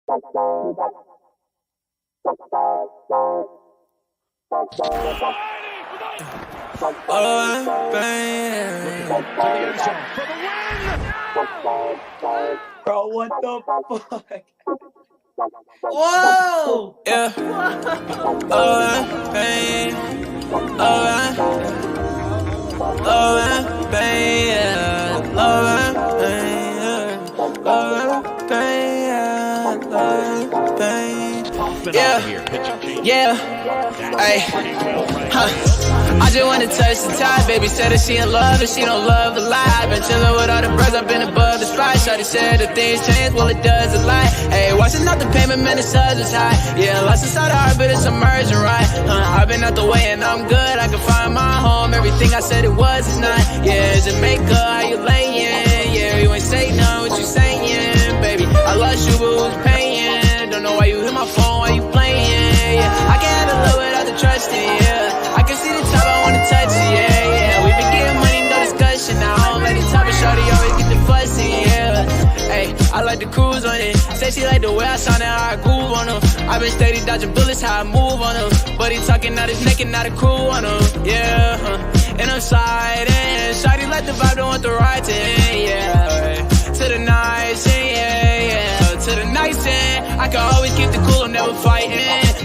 Bro, what the fuck? Whoa! Yeah. Yeah. Ay. Huh. I just wanna touch the top, baby said that she in love and she don't love the lie. Been chillin' with all the bros, I've been above the spot. Shawty said that things change, well it does a lot. Hey, watching out the payment, man, the sun is high. Yeah, lost inside the heart, but it's emerging right. I've been out the way and I'm good, I can find my home. Everything I said it was is not. Yeah, Jamaica, how you layin'? Yeah, you ain't say none, what you saying, baby? I lost you, but who's paying? Don't know why you hit my phone, why you playing? Yeah, I can't handle it without the trusting, yeah. I can see the top, I wanna touch it, yeah. We been getting money, no discussion. I don't like the top of shorty, always get the fussy, yeah. Hey, I like to cruise on it. Say she like the way I sound and how I groove on them. I been steady dodging bullets, how I move on them. But he talking out his neck and not a crew on them, yeah. And I'm sliding, shawty like the vibe, don't want the ride to end, yeah. To the nice end, yeah. To the nice end, I can always keep the cool, I'm never fighting.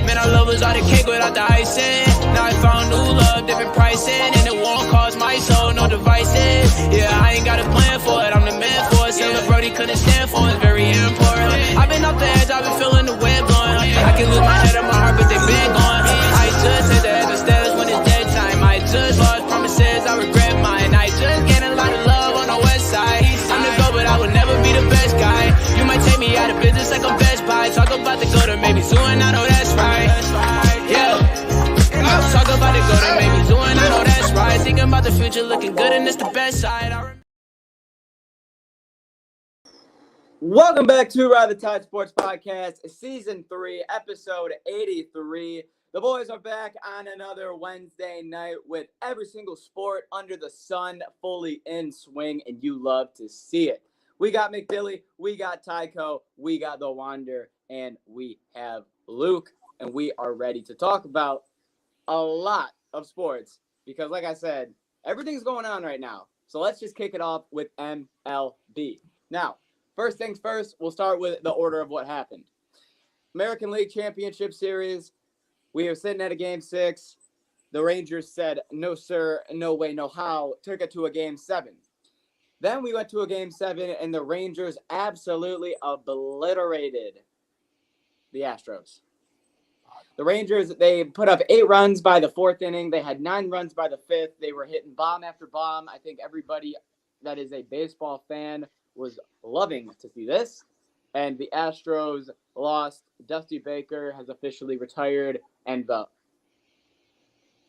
Man, I love was all the cake without the icing. Now I found new love, different pricing. And it won't cost my soul, no devices. Yeah, I ain't got a plan for it, I'm the man for it. Silver Brody couldn't stand for it, it's very important. I've been off the edge, I've been feeling the wind blowing. I can lose my head and my heart, but they been gone. I just hit the edge of stairs when it's daytime. I just lost promises, I regret mine. I just gained a lot of love on the west side. I'm the go, but I would never be the best guy. You might take me out of business like I'm Best Buy. Talk about the go to maybe soon, I know that's right. Yeah. Talk about the go to maybe soon, I know that's right. Thinking about the future, looking good, and it's the best side. Welcome back to Ride the Tide Sports Podcast, Season 3, Episode 83. The boys are back on another Wednesday night with every single sport under the sun fully in swing, and you love to see it. We got McBilly, we got Tyco, we got The Wander, and we have Luke, and we are ready to talk about a lot of sports because, like I said, everything's going on right now. So let's just kick it off with MLB. Now, first things first, we'll start with the order of what happened. American League Championship Series, we are sitting at a Game 6. The Rangers said, no, sir, no way, no how, took it to a Game 7. Then we went to a Game 7, and the Rangers absolutely obliterated the Astros. The Rangers, they put up 8 runs by the 4th inning. They had 9 runs by the 5th. They were hitting bomb after bomb. I think everybody that is a baseball fan was loving to see this. And the Astros lost. Dusty Baker has officially retired. And the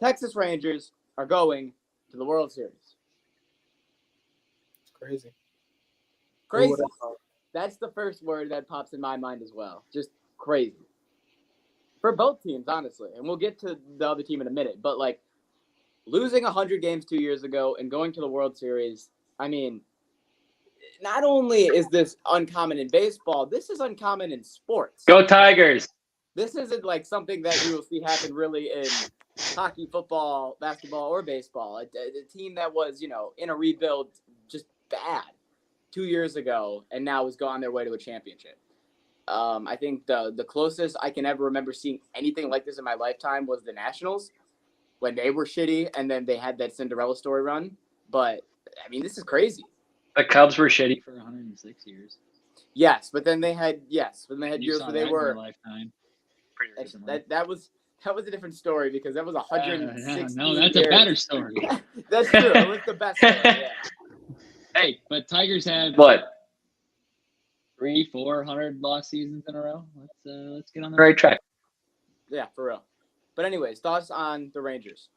Texas Rangers are going to the World Series. It's crazy. Crazy. That's the first word that pops in my mind as well. Just crazy. For both teams, honestly. And we'll get to the other team in a minute. But, like, losing 100 games 2 years ago and going to the World Series, I mean, not only is this uncommon in baseball, this is uncommon in sports. Go Tigers! This isn't, like, something that you will see happen really in hockey, football, basketball, or baseball. A team that was, you know, in a rebuild just bad 2 years ago and now has gone their way to a championship. I think the closest I can ever remember seeing anything like this in my lifetime was the Nationals when they were shitty and then they had that Cinderella story run. But, I mean, this is crazy. The Cubs were shitty for 106 years. Yes, but then they had years where they were. Lifetime. That was a different story because that was 160. No, that's a better story. That's true. It was the best story, yeah. Hey, but Tigers had what? 300-400 lost seasons in a row. Let's get on the right track. Yeah, for real. But anyways, thoughts on the Rangers?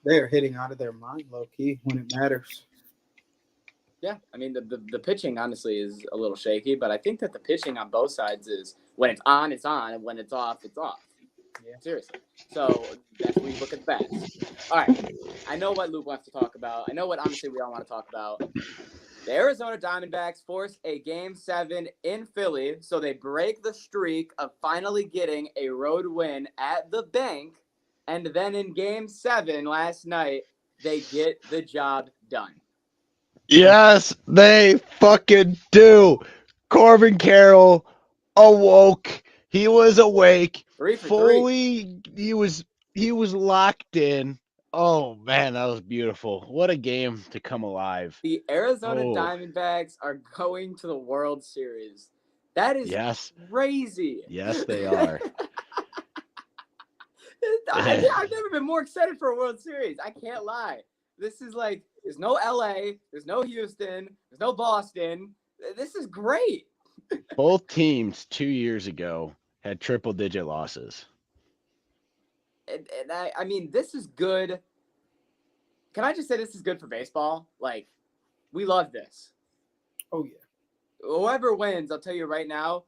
They are hitting out of their mind, low key, when it matters. Yeah, I mean the pitching honestly is a little shaky, but I think that the pitching on both sides is when it's on, and when it's off, it's off. Yeah, seriously. So that's when you look at the bats. All right, I know what Luke wants to talk about. I know what honestly we all want to talk about. The Arizona Diamondbacks force a Game 7 in Philly, so they break the streak of finally getting a road win at the bank. And then in Game 7 last night, they get the job done. Yes, they fucking do. Corbin Carroll awoke. He was awake. 3 for 3. Fully, he was locked in. Oh man, that was beautiful. What a game to come alive. The Arizona Oh. Diamondbacks are going to the World Series. That is Yes. crazy. Yes, they are. I've never been more excited for a World Series. I can't lie. This is like, there's no LA, there's no Houston, there's no Boston. This is great. Both teams 2 years ago had triple-digit losses. And I mean, this is good. Can I just say this is good for baseball? Like, we love this. Oh, yeah. Whoever wins, I'll tell you right now,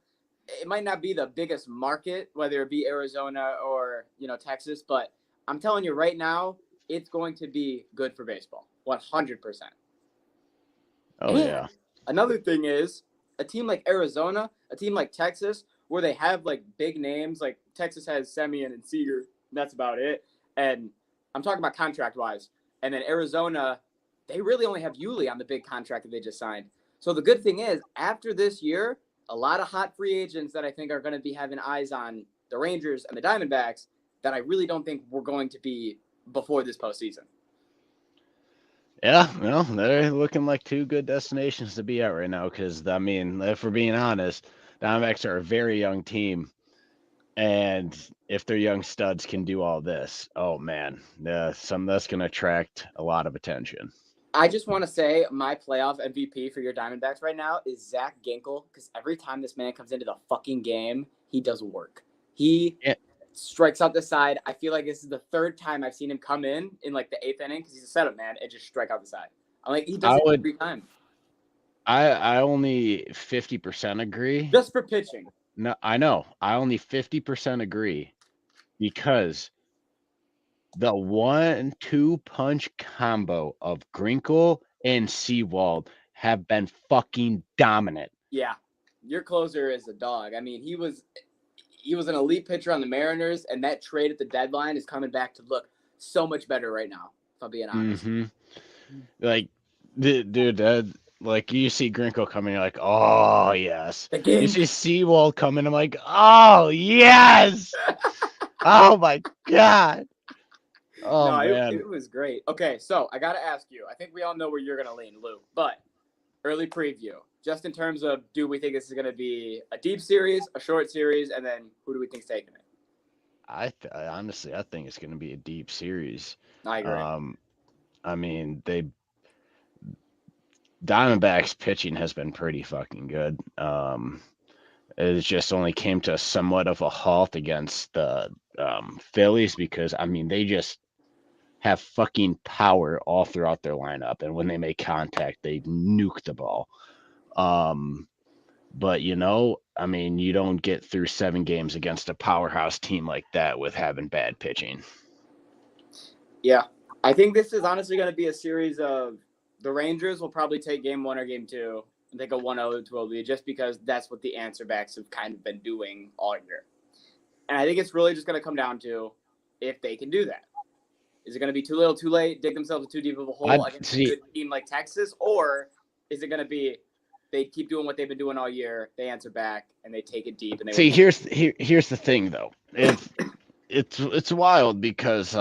it might not be the biggest market, whether it be Arizona or, Texas, but I'm telling you right now, it's going to be good for baseball. 100%. Oh, And yeah. another thing is, a team like Arizona, a team like Texas, where they have, like, big names, like Texas has Semien and Seager, that's about it. And I'm talking about contract-wise. And then Arizona, they really only have Yuli on the big contract that they just signed. So the good thing is, after this year, a lot of hot free agents that I think are going to be having eyes on the Rangers and the Diamondbacks that I really don't think we're going to be before this postseason. Yeah, well, they're looking like two good destinations to be at right now because, I mean, if we're being honest, the Diamondbacks are a very young team. And if their young studs can do all this, oh, man, that's going to attract a lot of attention. I just want to say my playoff MVP for your Diamondbacks right now is Zach Ginkel, because every time this man comes into the fucking game, he does work. He strikes out the side. I feel like this is the third time I've seen him come in like the 8th inning because he's a setup man and just strike out the side. I'm like, he does it every time. I only 50% agree. Just for pitching. No, I know. I only 50% agree because the 1-2 punch combo of Grinkle and Seawald have been fucking dominant. Yeah, your closer is a dog. I mean, he was an elite pitcher on the Mariners, and that trade at the deadline is coming back to look so much better right now, if I'm being honest. Mm-hmm. Like, dude, like you see Grinkle coming, you're like, oh yes. You see Seawald coming, I'm like, oh yes. Oh my god. Oh no, man, it was great. Okay, so I gotta ask you. I think we all know where you're gonna lean, Lou. But early preview, just in terms of, do we think this is gonna be a deep series, a short series, and then who do we think's taking it? Honestly, I think it's gonna be a deep series. I agree. I mean, Diamondbacks pitching has been pretty fucking good. It just only came to somewhat of a halt against the Phillies because, I mean, they just have fucking power all throughout their lineup. And when they make contact, they nuke the ball. But, I mean, you don't get through 7 games against a powerhouse team like that with having bad pitching. Yeah. I think this is honestly going to be a series of the Rangers will probably take game 1 or game 2 and take a 1-0 to a lead just because that's what the answer backs have kind of been doing all year. And I think it's really just going to come down to if they can do that. Is it going to be too little, too late, dig themselves too deep of a hole against a good team like Texas? Or is it going to be they keep doing what they've been doing all year, they answer back, and they take it deep? And they here's the thing, though. It's wild because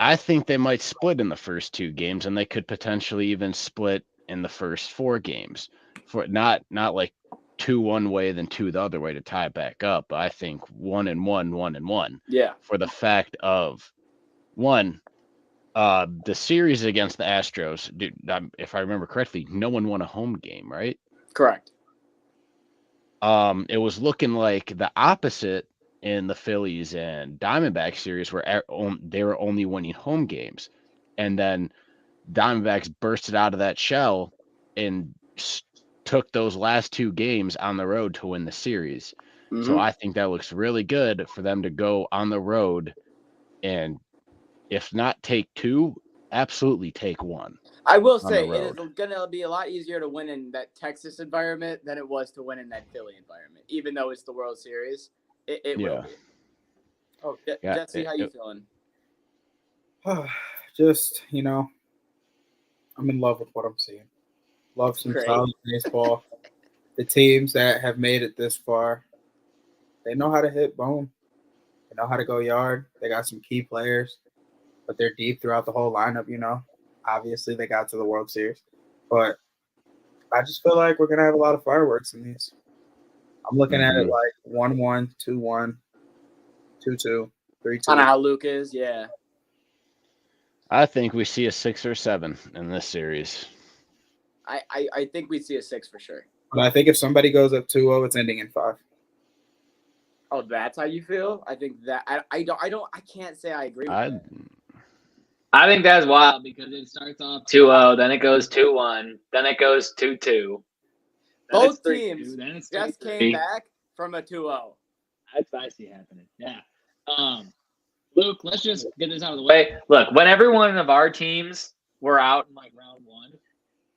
I think they might split in the first 2 games, and they could potentially even split in the first 4 games. For not like 2 one way, then 2 the other way to tie it back up. But I think 1-1, 1-1. Yeah. For the fact of, one, the series against the Astros, dude, if I remember correctly, no one won a home game, right? Correct. It was looking like the opposite in the Phillies and Diamondbacks series where they were only winning home games. And then Diamondbacks bursted out of that shell and took those last 2 games on the road to win the series. Mm-hmm. So I think that looks really good for them to go on the road and, if not take 2, absolutely take 1. I will on the say it road. is going to be a lot easier to win in that Texas environment than it was to win in that Philly environment, even though it's the World Series. It will Yeah. be. Oh, Yeah, Jesse, how you feeling? just, I'm in love with what I'm seeing. Love some Great. solid baseball. The teams that have made it this far, they know how to hit boom. They know how to go yard. They got some key players, but they're deep throughout the whole lineup. Obviously, they got to the World Series. But I just feel like we're going to have a lot of fireworks in these. I'm looking at it like 1-1, 2-1, 2-2, 3-2. On how Luke is, yeah. I think we see a 6 or 7 in this series. I think we see a 6 for sure. But I think if somebody goes up 2-0, it's ending in 5. Oh, that's how you feel? I think that I can't say I agree with that. I think that's wild because it starts off 2-0, then it goes 2-1, then it goes 2-2. Both teams then it's just 3-3. came back from a 2-0. That's what I see happening. Yeah. Luke, let's just get this out of the way. Look, when every one of our teams were out in like round 1,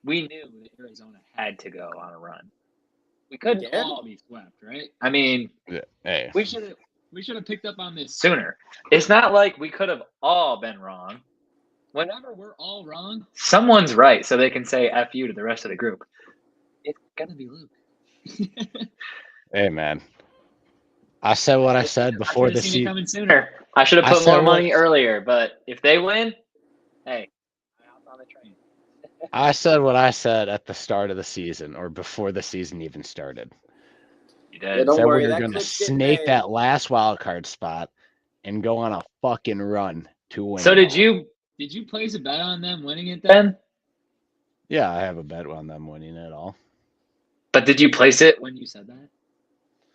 we knew that Arizona had to go on a run. We couldn't all be swept, right? I mean, Hey. we should have picked up on this sooner. It's not like we could have all been wrong. Whenever we're all wrong, someone's right, so they can say F you to the rest of the group. It's gonna be Luke. Hey, man. I said what I said before the season. Coming sooner. I should have put more money earlier, but if they win, hey, I hopped on the train. I said what I said at the start of the season, or before the season even started. You did. Yeah, don't Said worry, we were that going to clip's getting snake made. that last wild card spot and go on a fucking run to win. So did you place a bet on them winning it then? Yeah, I have a bet on them winning it all. But did you place it when you said that?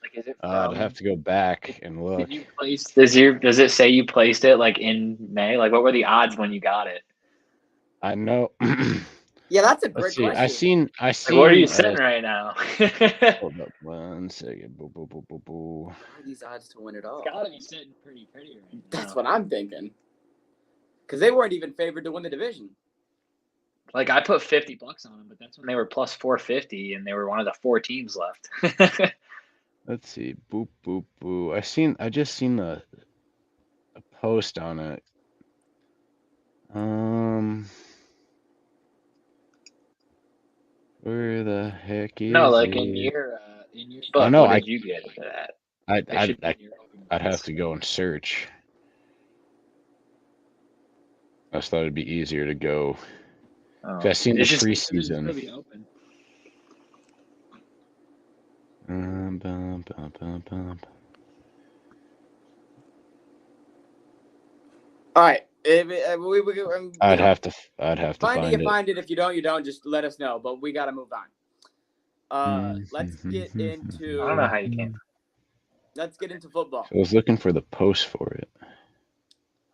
Like, is it? I'd have to go back and look. Did you place? Does it say you placed it like in May? Like, what were the odds when you got it? I know. Yeah, that's a Let's great see. question. I seen. Like, where are you sitting right now? Hold up 1 second. Boo, boo, boo, boo, boo. How are these odds to win it all? It's gotta be sitting pretty right now. That's what I'm thinking. Because they weren't even favored to win the division. Like, I put $50 on them, but that's when they were plus 450, and they were one of the 4 teams left. Let's see. Boop, boop, boo. I just seen a post on it. Where the heck is No, like it? in your book. No, what did you get for that? I'd have to go and search. I just thought it'd be easier to go. I've seen the preseason. All right. I'd have to find it. Find it. If you don't, you don't. Just let us know. But we got to move on. Let's get into. I don't know how you can. Let's get into football. I was looking for the post for it.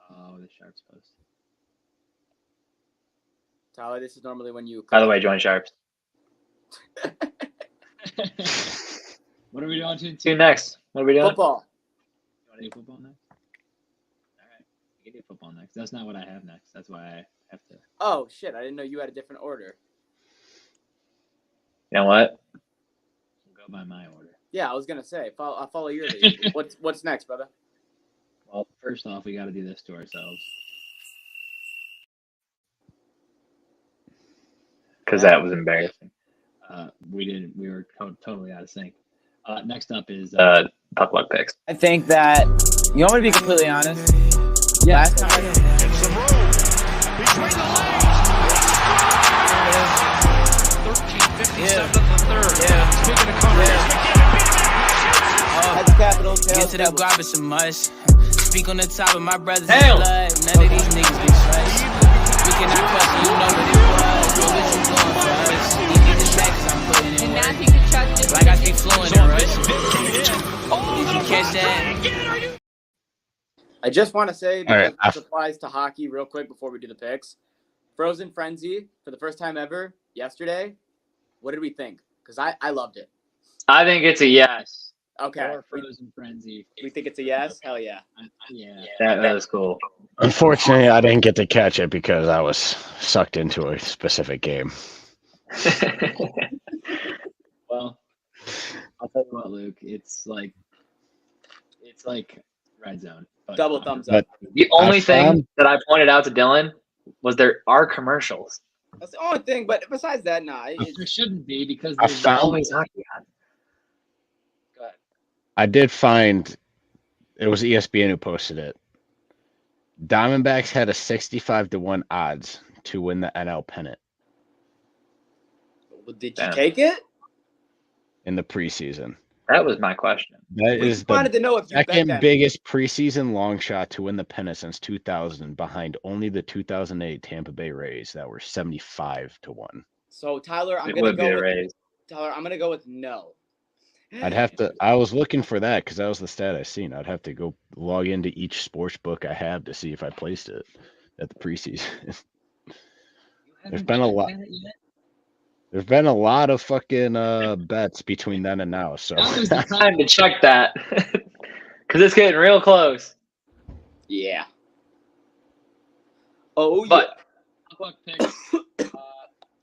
Oh, the Sharps post. Tyler, this is normally when you. By the way, join Sharps. What are we doing to next? What are we doing? Football. You want to do football next? All right. We can do football next. That's not what I have next. That's why I have to. Oh, shit. I didn't know you had a different order. You know what? We'll go by my order. Yeah, I was going to say. I'll follow your lead. What's next, brother? Well, first off, we got to do this to ourselves. Because that was embarrassing. We were totally out of sync. Next up is puck luck picks. I think that, you want me to be completely honest? Yeah. Last time It's the road. Between the legs. 13:57 of the third. Yeah. Speaking of Connor, That's capital. Get to the garbage so much. Speak on the top of my brother's blood. None of these niggas be trust. We cannot question, you know what it was. What you doing for us? You need the taxes I'm putting in work. Like I speak fluent in Russian. Did you catch that? I just want to say, because All right, this applies to hockey real quick before we do the picks. Frozen Frenzy, for the first time ever, yesterday. What did we think? Because I loved it. I think it's a yes. Okay. or Frozen Frenzy. We think it's a yes? Hell yeah. Yeah, that was cool. Unfortunately, I didn't get to catch it because I was sucked into a specific game. Well, I'll tell you what, Luke. It's like red zone. But, Double thumbs up. The only thing found- that I pointed out to Dylan was there are commercials. That's the only thing. But besides that, nah. There shouldn't be because I there's found- always hockey on. Go ahead. I did find it was ESPN who posted it. Diamondbacks had a 65-1 odds to win the NL pennant Did you take it? in the preseason. That was my question. That We is wanted the to know if you bet second that. biggest preseason long shot to win the pennant since 2000, behind only the 2008 Tampa Bay Rays that were 75-1. So Tyler, I'm It gonna would be go a with raise. Tyler. I'm gonna go with no. I'd have to. I was looking for that because that was the stat I seen. I'd have to go log into each sports book I have to see if I placed it at the preseason. There's been a lot. There's been a lot of fucking bets between then and now. So Now is the time to check that because it's getting real close. Yeah. Oh But Buck picks.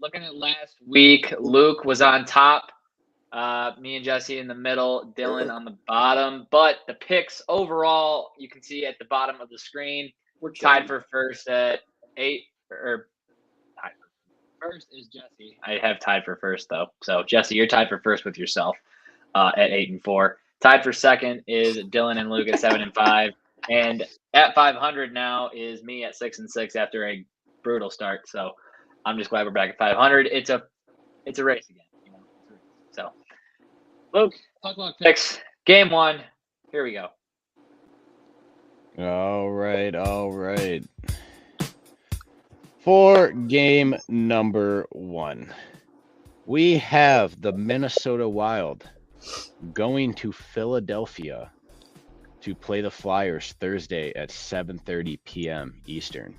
Looking at last week, Luke was on top. Me and Jesse in the middle, Dylan on the bottom. But the picks overall, you can see at the bottom of the screen, we're tied for first at 8. Or tied for first is Jesse. I have tied for first though. So Jesse, you're tied for first with yourself at 8 and 4. Tied for second is Dylan and Luke at 7 and 5. And at 500 now is me at 6 and 6 after a brutal start. So I'm just glad we're back at 500. It's a race again. You know? So, Luke, talk about picks. Game 1. Here we go. all right. For game number 1, we have the Minnesota Wild going to Philadelphia to play the Flyers Thursday at 7:30 p.m. Eastern.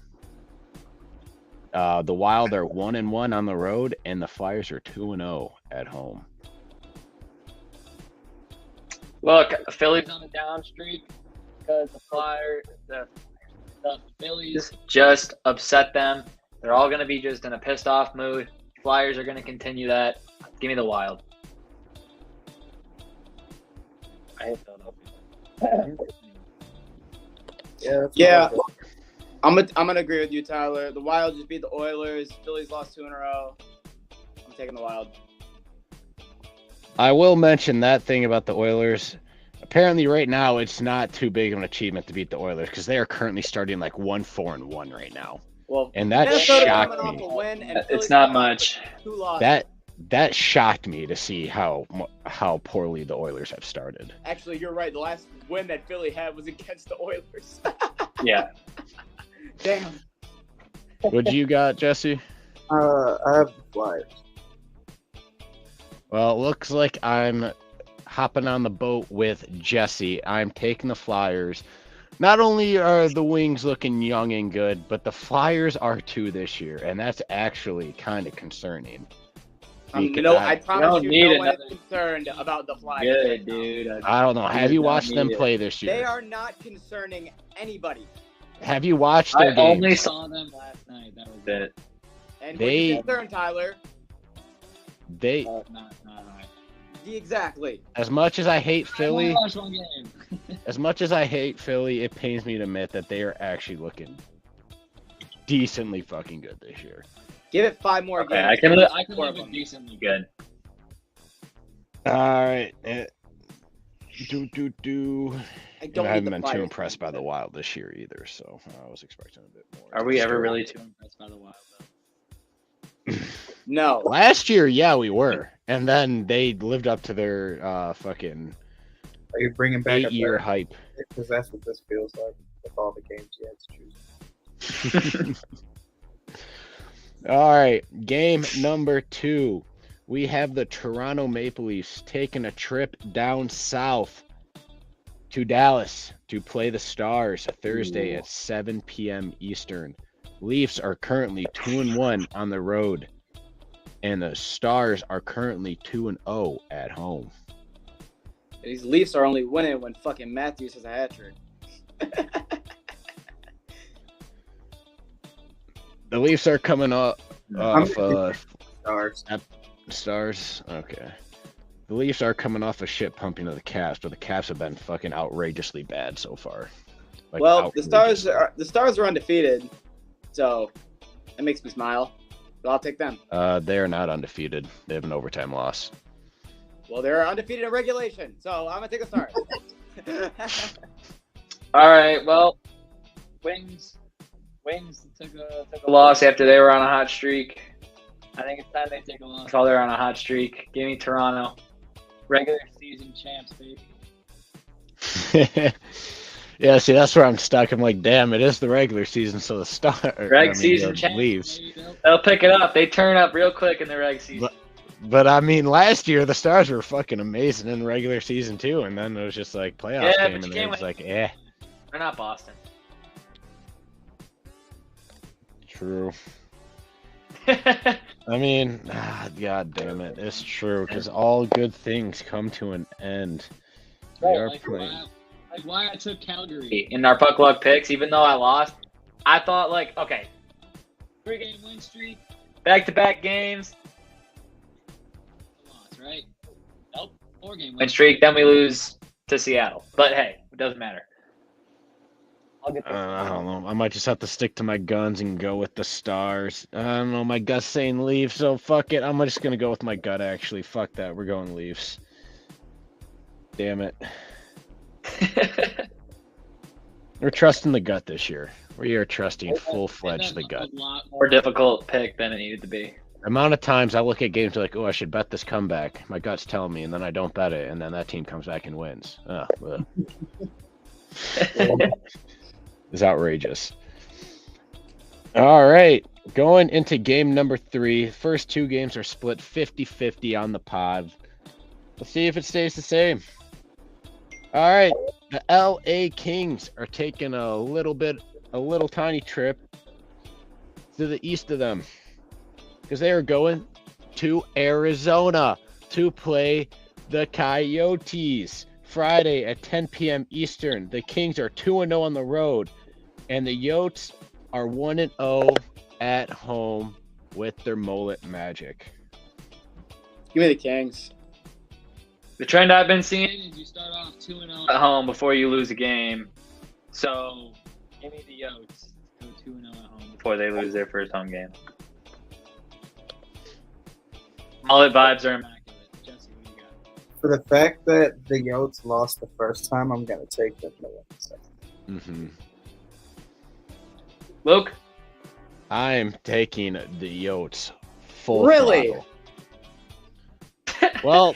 The Wild are 1-1 on the road, and the Flyers are 2-0 at home. Look, Phillies on a down streak because the Phillies just upset them. They're all going to be just in a pissed off mood. Flyers are going to continue that. Give me the Wild. I hate Philadelphia. Yeah. I'm gonna agree with you, Tyler. The Wild just beat the Oilers. Phillies lost 2 in a row. I'm taking the Wild. I will mention that thing about the Oilers. Apparently, right now, it's not too big of an achievement to beat the Oilers because they are currently starting like 1-4-1 right now. Well, And that Minnesota shocked coming me. off a win, and It's Philly's not coming off much. with 2 losses. That shocked me to see how poorly the Oilers have started. Actually, you're right. The last win that Philly had was against the Oilers. Yeah. Damn. What you got, Jesse? I have the Flyers. Well, it looks like I'm hopping on the boat with Jesse. I'm taking the Flyers. Not only are the Wings looking young and good, but the Flyers are too this year, and that's actually kind of concerning. I promise don't you, need no one is another- concerned about the Flyers. Good, dude. I don't know. Have you do not watched them need it. play this They year? are not concerning anybody. Have you watched I their games? only saw them last night. That was it. And They- what's concerned, Tyler? They, Not right. Exactly. as much as I hate Philly, I watched one game. as much as I hate Philly, it pains me to admit that they are actually looking decently fucking good this year. Give it 5 more Okay, games. I can live Four of with them. decently good. All right. I I don't haven't need the been too Flyers. impressed by the Wild this year either, so I was expecting a bit more. Are we ever really too impressed by the Wild, though? No. Last year, yeah, we were, and then they lived up to their fucking Are you bringing back 8-year hype. Because that's what this feels like with all the games you had to choose. All right, game number 2. We have the Toronto Maple Leafs taking a trip down south to Dallas to play the Stars Thursday at 7 p.m. Eastern. Leafs are currently 2-1 on the road, and the Stars are currently 2-0 at home. These Leafs are only winning when fucking Matthews has a hat trick. The Leafs are coming off Stars. Stars. Okay. The Leafs are coming off a shit pumping of the Caps, but the Caps have been fucking outrageously bad so far. Like, well, the Stars are undefeated, so it makes me smile. But I'll take them. They are not undefeated. They have an overtime loss. Well, they're undefeated in regulation, so I'm gonna take the Stars. All right. Well, Wings took a loss after they were on a hot streak. I think it's time they take a loss while they're on a hot streak. Give me Toronto. Regular season champs, baby. Yeah, see, that's where I'm stuck. I'm like, damn, it is the regular season, so the Season champs leaves. They'll pick it up. They turn up real quick in the reg season. But I mean, last year the Stars were fucking amazing in the regular season too, and then it was just like playoff game, and it was like, eh. They're not Boston. True. I mean, god damn it, it's true, because all good things come to an end. We are playing. Like why I took Calgary in our puck luck picks, even though I lost. I thought like, okay, 3-game win streak, back-to-back games. Loss, right? Nope, 4-game win streak. Then we lose to Seattle. But hey, it doesn't matter. I'll get I don't know. I might just have to stick to my guns and go with the Stars. I don't know. My gut's saying Leafs, so fuck it. I'm just gonna go with my gut. Actually, fuck that. We're going Leafs. Damn it. We're trusting the gut this year. We are trusting full-fledged the gut. A lot more difficult pick than it needed to be. The amount of times I look at games like, oh, I should bet this comeback. My gut's telling me, and then I don't bet it, and then that team comes back and wins. It's outrageous. All right, going into game number 3. First 2 games are split 50-50 on the pod. Let's see if it stays the same. All right, the LA Kings are taking a little tiny trip to the east of them, because they are going to Arizona to play the Coyotes Friday at 10 p.m. Eastern. The Kings are 2-0 on the road, and the Yotes are 1-0 at home with their mullet magic. Give me the Kings. The trend I've been seeing is you start off 2-0 at home before you lose a game. So give me the Yotes go 2-0 at home before they lose their first home game. Mullet vibes are immaculate. Jesse, what do you got? For the fact that the Yotes lost the first time, I'm going to take them to win the second. Mm-hmm. Luke? I'm taking the Yotes full Really? throttle. Well,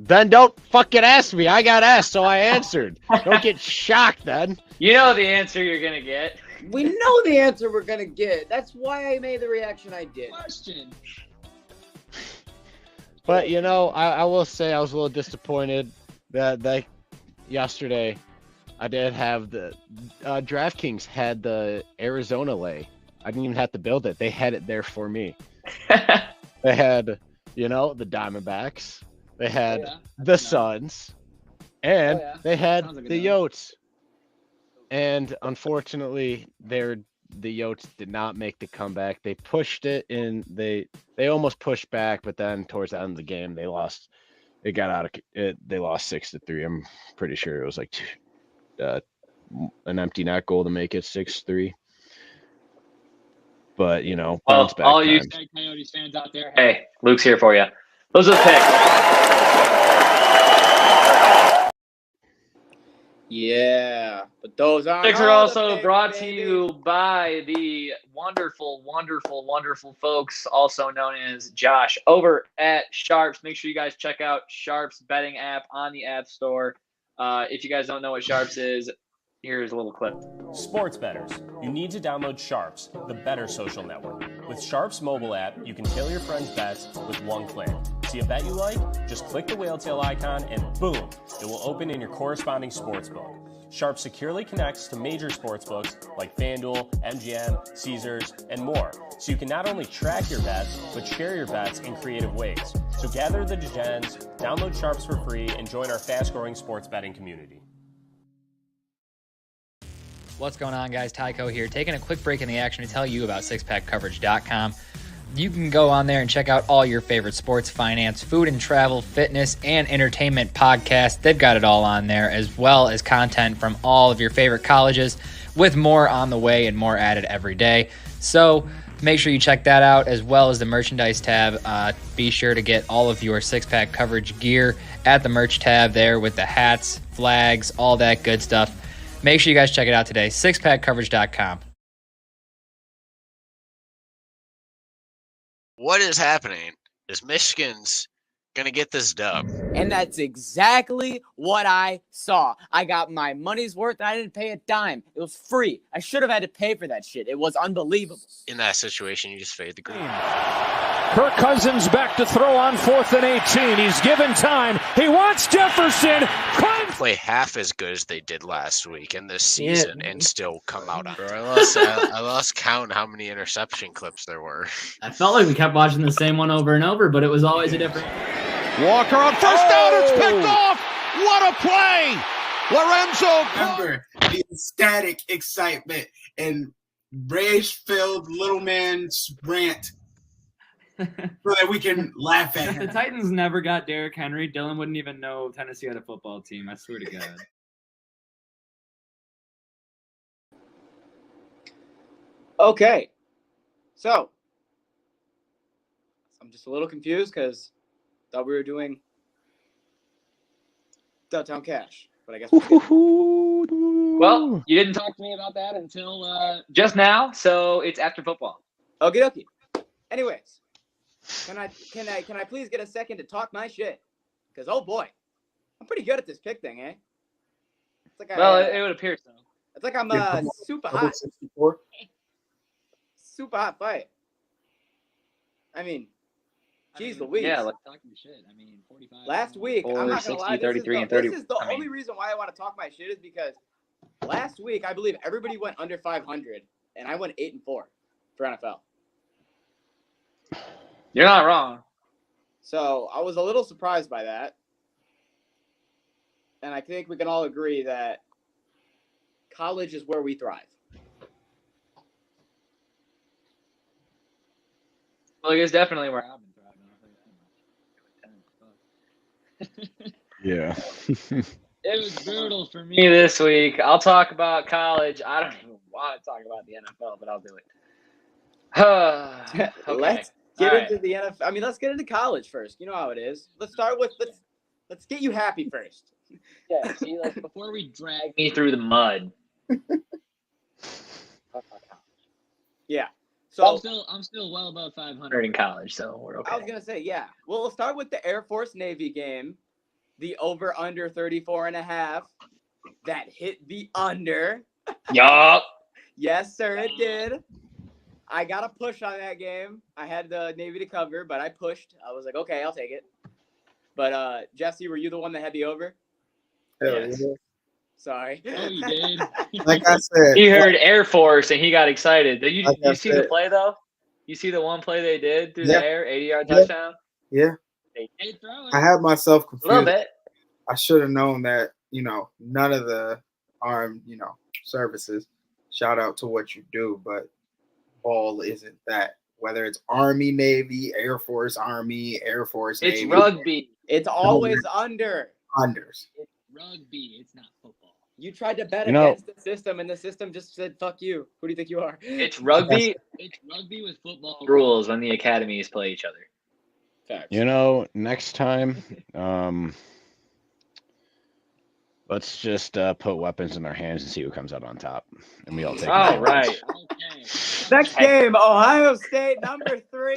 then don't fucking ask me. I got asked, so I answered. Don't get shocked then. You know the answer you're going to get. We know the answer we're gonna get. That's why I made the reaction I did. Question. But, you know, I will say I was a little disappointed that yesterday I did have the DraftKings had the Arizona lay. I didn't even have to build it. They had it there for me. They had, you know, the Diamondbacks. They had the Suns. And they had the Yotes. And unfortunately, the Yotes did not make the comeback. They pushed it in. They almost pushed back, but then towards the end of the game, they lost. It got out of it. They lost 6-3. I'm pretty sure it was like an empty net goal to make it 6-3. But you know, bounce back. All you Coyotes fans out there, hey, Luke's here for you. Those are the picks. Yeah, but those aren't. Picks are all also the picks, brought to baby. you by the wonderful, wonderful, wonderful folks, also known as Josh, over at Sharps. Make sure you guys check out Sharps betting app on the App Store. If you guys don't know what Sharps is, here's a little clip. Sports bettors, you need to download Sharps, the better social network. With Sharps mobile app, you can tailor your friends' bets with one click. See a bet you like? Just click the whale tail icon and boom, it will open in your corresponding sportsbook. Sharp securely connects to major sportsbooks like FanDuel, MGM, Caesars, and more, so you can not only track your bets, but share your bets in creative ways. So gather the degens, download Sharps for free, and join our fast-growing sports betting community. What's going on, guys? Tyco here, taking a quick break in the action to tell you about sixpackcoverage.com. You can go on there and check out all your favorite sports, finance, food and travel, fitness, and entertainment podcasts. They've got it all on there, as well as content from all of your favorite colleges, with more on the way and more added every day. So make sure you check that out, as well as the merchandise tab. Be sure to get all of your six-pack coverage gear at the merch tab there with the hats, flags, all that good stuff. Make sure you guys check it out today, sixpackcoverage.com. What is happening is Michigan's going to get this dub. And that's exactly what I saw. I got my money's worth and I didn't pay a dime. It was free. I should have had to pay for that shit. It was unbelievable. In that situation, you just fade the green. Kirk Cousins back to throw on 4th and 18. He's given time. He wants Jefferson. Play half as good as they did last week in this season and still come out on top. I lost count how many interception clips there were. I felt like we kept watching the same one over and over, but it was always a different. Walker on first down. It's picked off. What a play. Lorenzo. Remember the ecstatic excitement and rage-filled little man's rant so that we can laugh at If the him. Titans never got Derrick Henry, Dylan wouldn't even know Tennessee had a football team. I swear to God. Okay. So, I'm just a little confused because I thought we were doing Downtown Cash. But I guess Well, you didn't talk to me about that until just now, so it's after football. Okie dokie. Anyways, can I please get a second to talk my shit? Because oh boy, I'm pretty good at this pick thing, eh? It's like It would appear so. it's like I'm super Number hot, 64. super hot fight. I mean, geez Louise. Yeah, let's talk your shit. I mean, 45. Last week, 4, I'm not 60, gonna lie, 33, and 30. this is the only reason why I want to talk my shit is because last week I believe everybody went under 500 and I went 8-4 for NFL. You're not wrong. So I was a little surprised by that. And I think we can all agree that college is where we thrive. Well, it's definitely where I've been thriving. Yeah. It was brutal for me this week. I'll talk about college. I don't even want to talk about the NFL, but I'll do it. Okay. Let's get All into the NFL. I mean, let's get into college first. You know how it is. Let's start with let's get you happy first. Yeah, see, like before we drag me through the mud. Yeah. So I'm still well above 500 in college, so we're okay. I was gonna say, yeah. Well, we'll start with the Air Force Navy game. The over under 34.5. That hit the under. Yup. Yes, sir, it did. I got a push on that game. I had the Navy to cover, but I pushed. I was like, okay, I'll take it. But Jesse, were you the one that had the over? Hell Yes. yeah. Sorry. Oh, you did. Like I said, He heard Air Force and he got excited. Did you Like I see the said. play though? You see the one play they did through Yeah. the air, 80-yard Yeah. touchdown? yeah, They did throw it. I had myself a little confused. bit. I should have known that, none of the armed, services, shout out to what you do, but ball isn't that. Whether it's Army, Navy, Air Force, Army, Air Force, It's Navy. rugby. It's always under. Unders. It's rugby. It's not football. You tried to bet You know- against the system, and the system just said, fuck you. Who do you think you are? It's rugby. It's rugby with football rules when the academies play each other. Facts. Next time, let's just put weapons in our hands and see who comes out on top. And we all take All it. right. Okay. Next game, Ohio State, number 3.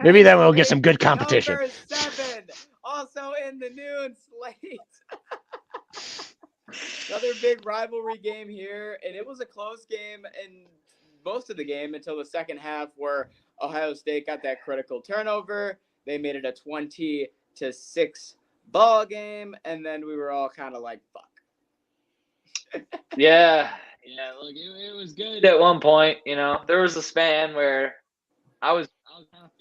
Maybe then we'll get some good competition. Number 7, also in the noon slate. Another big rivalry game here, and it was a close game in most of the game until the second half where Ohio State got that critical turnover. They made it a 20-6 ball game, and then we were all kind of like, fuck. Yeah. Look, it was good at one point. There was a span where I was kind of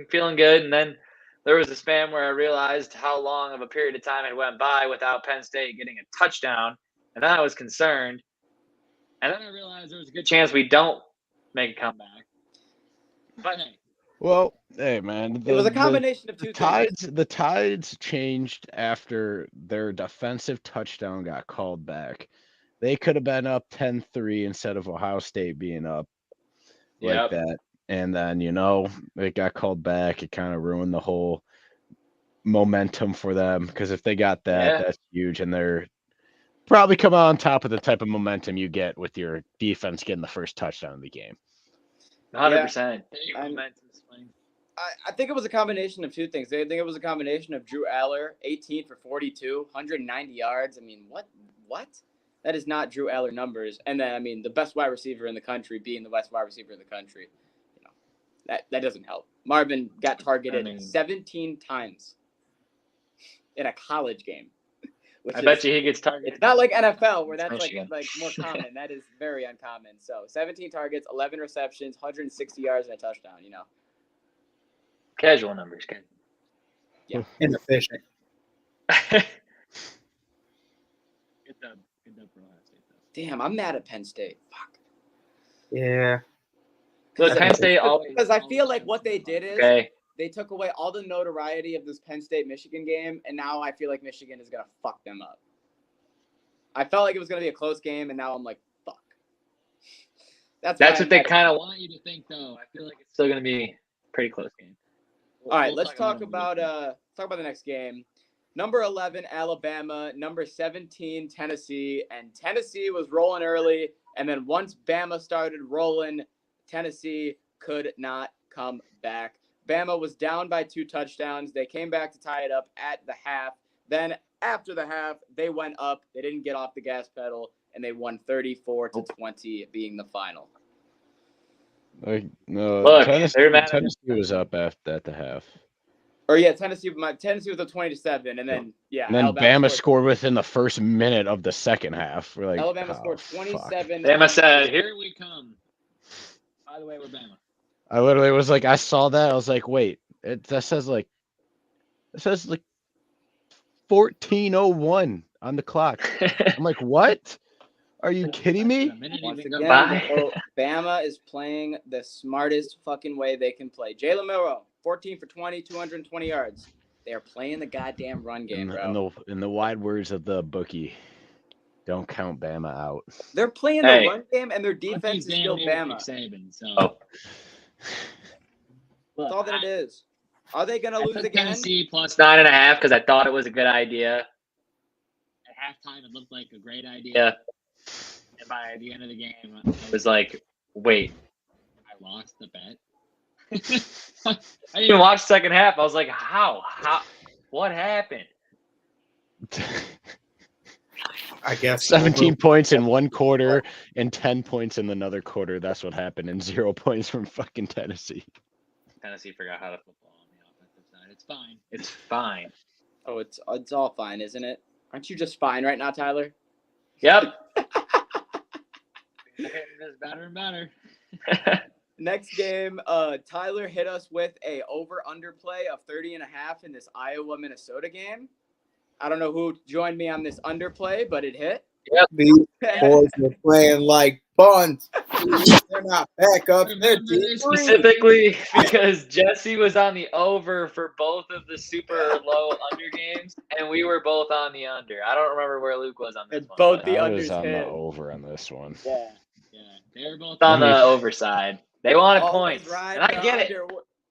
feeling good, and then there was a span where I realized how long of a period of time had went by without Penn State getting a touchdown, and then I was concerned. And then I realized there was a good chance we don't make a comeback. But hey. Well, hey man, It was a combination of two things. The Tides changed after their defensive touchdown got called back. They could have been up 10-3 instead of Ohio State being up like that. And then, it got called back. It kind of ruined the whole momentum for them, because if they got that, that's huge. And they're probably come out on top of the type of momentum you get with your defense getting the first touchdown of the game. 100%. I think it was a combination of two things. I think it was a combination of Drew Aller, 18 for 42, 190 yards. I mean, what? That is not Drew Aller numbers. And then, the best wide receiver in the country being the best wide receiver in the country. That doesn't help. Marvin got targeted 17 times in a college game. I bet you he gets targeted. It's not like NFL where that's like more common. That is very uncommon. So 17 targets, 11 receptions, 160 yards, and a touchdown. Casual numbers, Ken. Yeah. Inefficient. Damn, I'm mad at Penn State. Fuck. Yeah. Look, Penn State because I feel like what they did is they took away all the notoriety of this Penn State-Michigan game, and now I feel like Michigan is going to fuck them up. I felt like it was going to be a close game, and now I'm like, fuck. That's what they kind of want you to think, though. I feel like it's still going to be a pretty close game. All right, let's talk about the next game. Number 11, Alabama. Number 17, Tennessee. And Tennessee was rolling early, and then once Bama started rolling, Tennessee could not come back. Bama was down by 2 touchdowns. They came back to tie it up at the half. Then after the half, they went up. They didn't get off the gas pedal, and they won 34-20, being the final. Tennessee was up at the half. Or Tennessee was at 20-7, and then and then Alabama scored within the first minute of the second half. We're like, Alabama scored 27. Bama said, "Here we come." By the way, we're Bama. I literally was like, I saw that. I was like, wait, it says like 14:01 on the clock. I'm like, what? Are you kidding me? Once again, Bama is playing the smartest fucking way they can play. Jalen Milroe, 14 for 20, 220 yards. They are playing the goddamn run game, bro. In the wide words of the bookie, don't count Bama out. They're playing the run game, and their defense is still Bama. That's all that it is. Are they going to lose again? Tennessee plus 9.5 because I thought it was a good idea. At halftime, it looked like a great idea. And by the end of the game, I was like, wait, I lost the bet? I didn't even watch the second half. I was like, how? What happened? I guess 17 points in one quarter and 10 points in another quarter. That's what happened, and 0 points from fucking Tennessee. Tennessee forgot how to football on the offensive side. It's fine. It's fine. Oh, it's all fine, isn't it? Aren't you just fine right now, Tyler? Yep. It's better and better. Next game, Tyler hit us with a over-under play of 30.5 in this Iowa-Minnesota game. I don't know who joined me on this underplay, but it hit. Yep. These boys are playing like buns. They're not back up. They're specifically because Jesse was on the over for both of the super low under games, and we were both on the under. I don't remember where Luke was on this one. Both the I unders was on hit. the over on this one. Yeah. They were both on the over side. They wanted points, and I get it.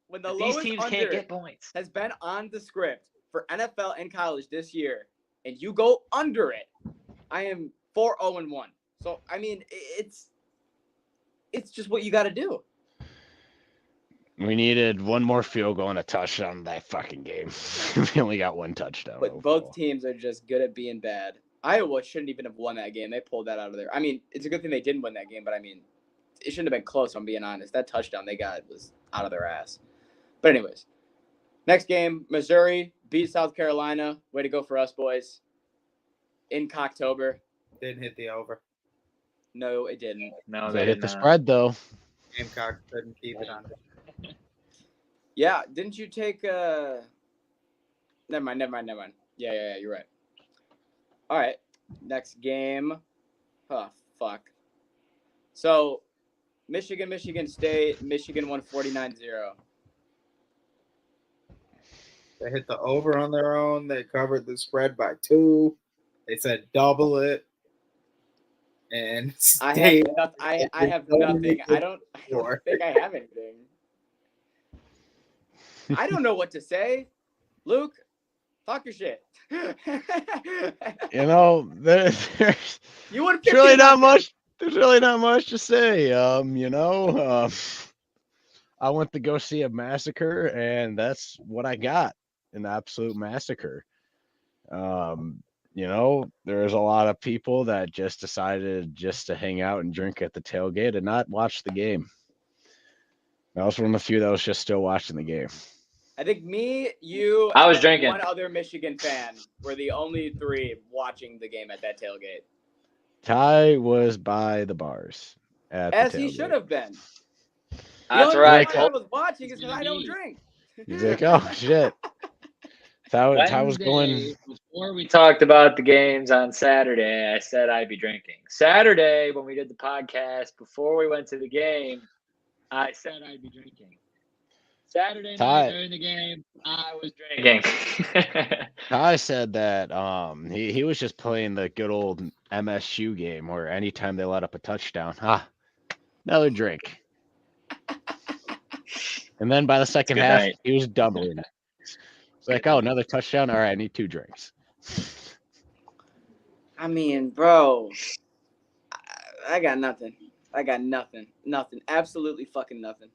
When the these teams can't get points, has been on the script for NFL and college this year, and you go under it, I am 4-0-1. So I mean, it's just what you got to do. We needed one more field goal and a touchdown in that fucking game. We only got one touchdown. But both teams are just good at being bad. Iowa shouldn't even have won that game. They pulled that out of there. I mean, it's a good thing they didn't win that game, but I mean, it shouldn't have been close, if I'm being honest. That touchdown they got was out of their ass. But anyways, Next game, Missouri beat South Carolina. Way to go for us, boys. In Cocktober. Didn't hit the over. No, it didn't. No, They they hit did the not. spread though. Gamecocks couldn't keep it under. Yeah, didn't you take Never mind. Yeah, you're right. All right. Next game. Oh, fuck. So, Michigan State. Michigan won 49-0. They hit the over on their own. They covered the spread by 2. They said double it. And I State, have nothing. I don't think I have anything. I don't know what to say. Luke, talk your shit. You know, there's You would really not much. There's really not much to say. I went to go see a massacre, and that's what I got, an absolute massacre. There's a lot of people that just decided just to hang out and drink at the tailgate and not watch the game. I was one of the few that was just still watching the game. I think me, you, I was and drinking. one other Michigan fan were the only 3 watching the game at that tailgate. Ty was by the bars at As the he tailgate. should have been. That's the only right. reason why I was watching is because I don't drink. He's like, oh shit. Ty was going. Wednesday, before we talked about the games on Saturday, I said I'd be drinking. Saturday, when we did the podcast, before we went to the game, I said I'd be drinking. Saturday night during the game, I was drinking. Ty said that he was just playing the good old MSU game where anytime they let up a touchdown, another drink. And then by the second half, he was doubling it. It's like, oh, another touchdown. All right, I need 2 drinks. I mean, bro, I got nothing. Nothing. Absolutely fucking nothing.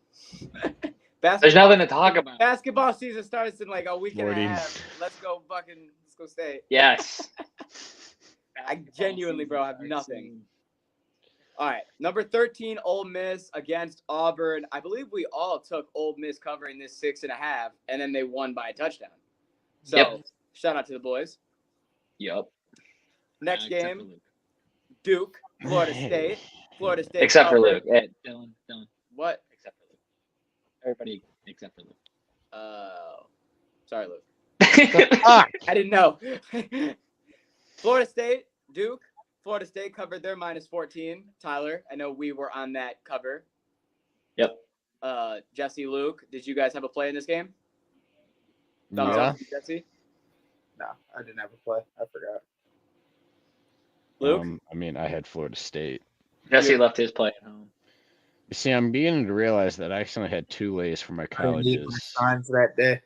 There's nothing to talk about. Basketball season starts in like a week and a half. Let's go State. Yes. I genuinely, bro, have nothing. All right, number 13, Ole Miss against Auburn. I believe we all took Ole Miss covering this 6.5, and then they won by a touchdown. So, Shout out to the boys. Yep. Next game, Duke, Florida State. Florida State. Except for Luke. Hey, Dylan. What? Except for Luke. Everybody except for Luke. Sorry, Luke. I didn't know. Florida State, Duke. Florida State covered their -14. Tyler, I know we were on that cover. Yep. Jesse, Luke, did you guys have a play in this game? Thumbs Yeah. up, Jesse. No, I didn't have a play. I forgot. Luke? I had Florida State. Jesse left his play at home. You see, I'm beginning to realize that I actually had 2 lays for my I didn't need my colleges. signs that day.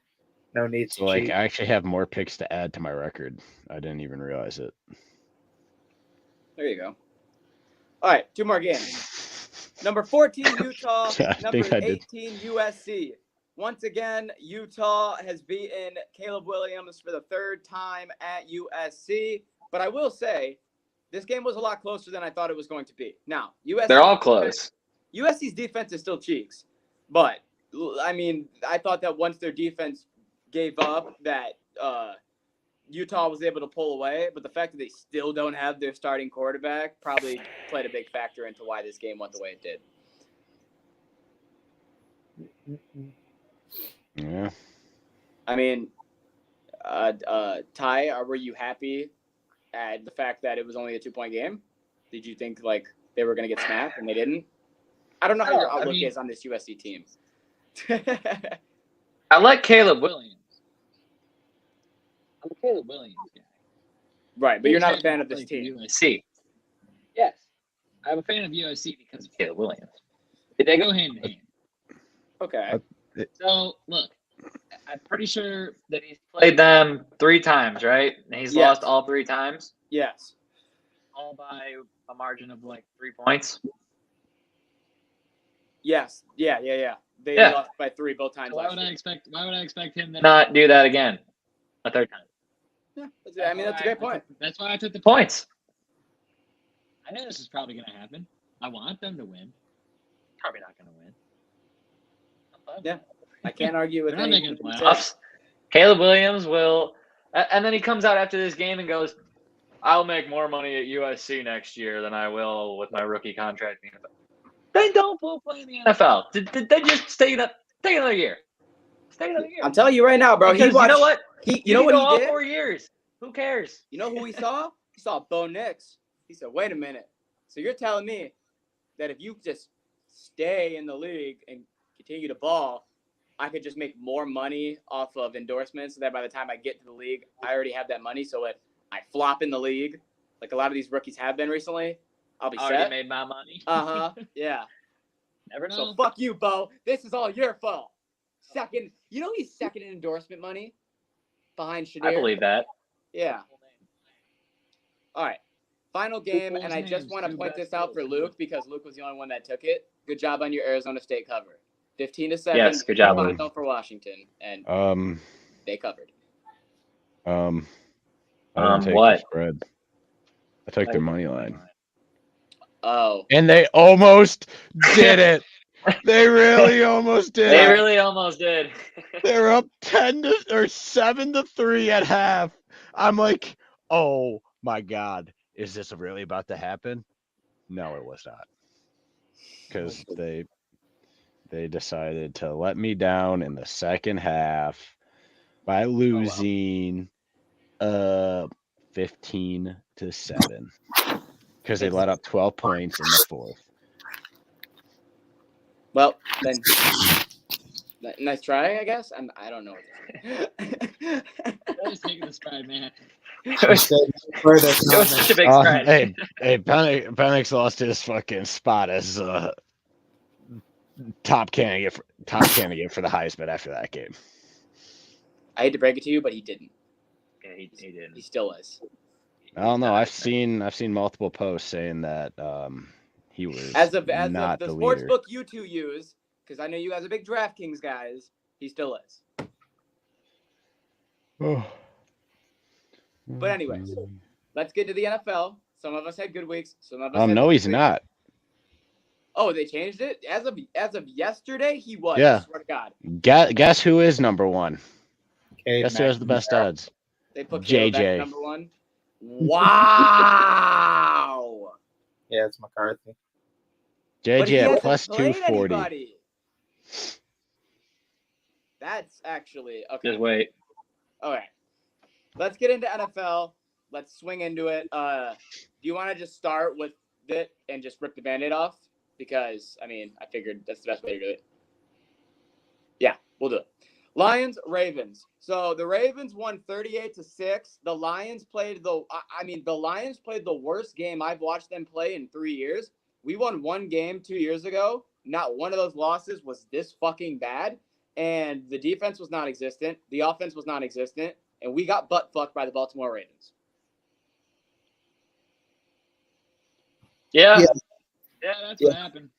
No need to So, like, cheat. I actually have more picks to add to my record. I didn't even realize it. There you go. All right, 2 more games. Number 14, Utah. I Number think I did. 18, USC. Once again, Utah has beaten Caleb Williams for the 3rd time at USC. But I will say, this game was a lot closer than I thought it was going to be. Now, They're all close. USC's defense is still cheeks. But, I mean, I thought that once their defense gave up, that Utah was able to pull away. But the fact that they still don't have their starting quarterback probably played a big factor into why this game went the way it did. Yeah. I mean, Ty, were you happy at the fact that it was only a 2-point game? Did you think like they were going to get snapped and they didn't? I don't know how your outlook is on this USC team. I like Caleb Williams. I'm a Caleb Williams guy. Right, but you're not a fan of this team. USC. Yes. I'm a fan of USC because of Caleb Williams. They go hand in hand. Okay. So, look, I'm pretty sure that he's played them 3 times, right? And he's lost all 3 times? Yes. All by a margin of like 3 points? Yes. Yeah. They lost by 3 both times So why last would year. I expect him to not do that again a 3rd time? Yeah, I mean, that's a great point. That's why I took the points. I know this is probably going to happen. I want them to win. Probably not going to win. Yeah, I can't argue with They're not anything making you playoffs. Caleb Williams will, and then he comes out after this game and goes, "I'll make more money at USC next year than I will with my rookie contract in the NFL." Then don't play in the NFL. Then just stay another year. Stay another year. I'm telling you right now, bro. Because you know what? You know what he did? All 4 years. Who cares? You know who he saw? He saw Bo Nix. He said, "Wait a minute. So you're telling me that if you just stay in the league and continue to ball, I could just make more money off of endorsements so that by the time I get to the league, I already have that money. So if I flop in the league, like a lot of these rookies have been recently, I'll be already set." made my money. Yeah. Never know. So fuck you, Bo. This is all your fault. Second, you know he's second in endorsement money behind Shadir. I believe that. Yeah. All right. Final game, and I just want to point this out for Luke because Luke was the only one that took it. Good job on your Arizona State cover. 15-7. Yes, good job. Final for Washington, and they covered. I didn't take what? the spread. I took their money line. Oh. And they almost did it. They really almost did. They really almost did. They're up 7-3 at half. I'm like, oh my God, is this really about to happen? No, it was not. Because they decided to let me down in the second half by losing 15-7. Because they let up 12 points in the fourth. Well, then, nice try, I guess. I don't know. I was taking the spread, man. It It was such a big spread. Hey, Penix lost his fucking spot as top candidate for the Heisman after that game. I hate to break it to you, but he didn't. Yeah, he didn't. He still is. I don't know. I've seen multiple posts saying that he was As of not the the sports leader. book you two use, because I know you guys are big DraftKings guys. He still is. But anyways, let's get to the NFL. Some of us had good weeks. Some of us. Had No, good he's weeks. not. Oh, they changed it as of yesterday. He was. Yeah. I swear to God. Guess who is number one? Guess who has the best odds? They put Caleb JJ. at number one. Wow. Yeah, it's McCarthy. But he JJ at hasn't plus played 240. anybody. That's actually okay. Just wait. All right. Let's get into NFL. Let's swing into it. Do you want to just start with it and just rip the Band-Aid off? Because, I mean, I figured that's the best way to do it. Yeah, we'll do it. Lions, Ravens. So the Ravens won 38-6. The Lions played the worst game I've watched them play in 3 years. We won one game 2 years ago. Not one of those losses was this fucking bad. And the defense was non-existent. The offense was non-existent. And we got butt fucked by the Baltimore Ravens. Yeah, that's what happened.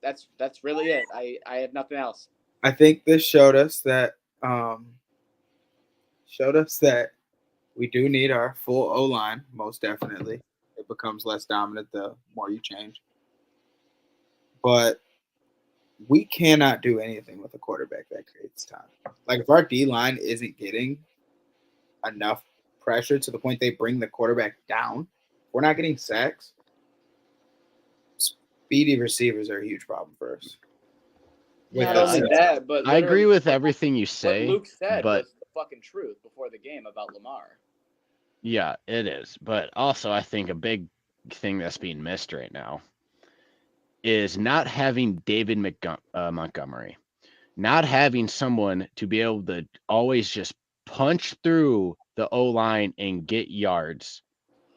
That's really it. I have nothing else. I think this showed us that we do need our full O-line, most definitely. It becomes less dominant the more you change. But we cannot do anything with a quarterback that creates time. Like, if our D-line isn't getting enough pressure to the point they bring the quarterback down, we're not getting sacks. Speedy receivers are a huge problem for us. Not only that, but I agree with everything you say. What Luke said but was the fucking truth before the game about Lamar. yeah, it is. But also, I think a big thing that's being missed right now is not having David Montgomery, not having someone to be able to always just punch through the O-line and get yards,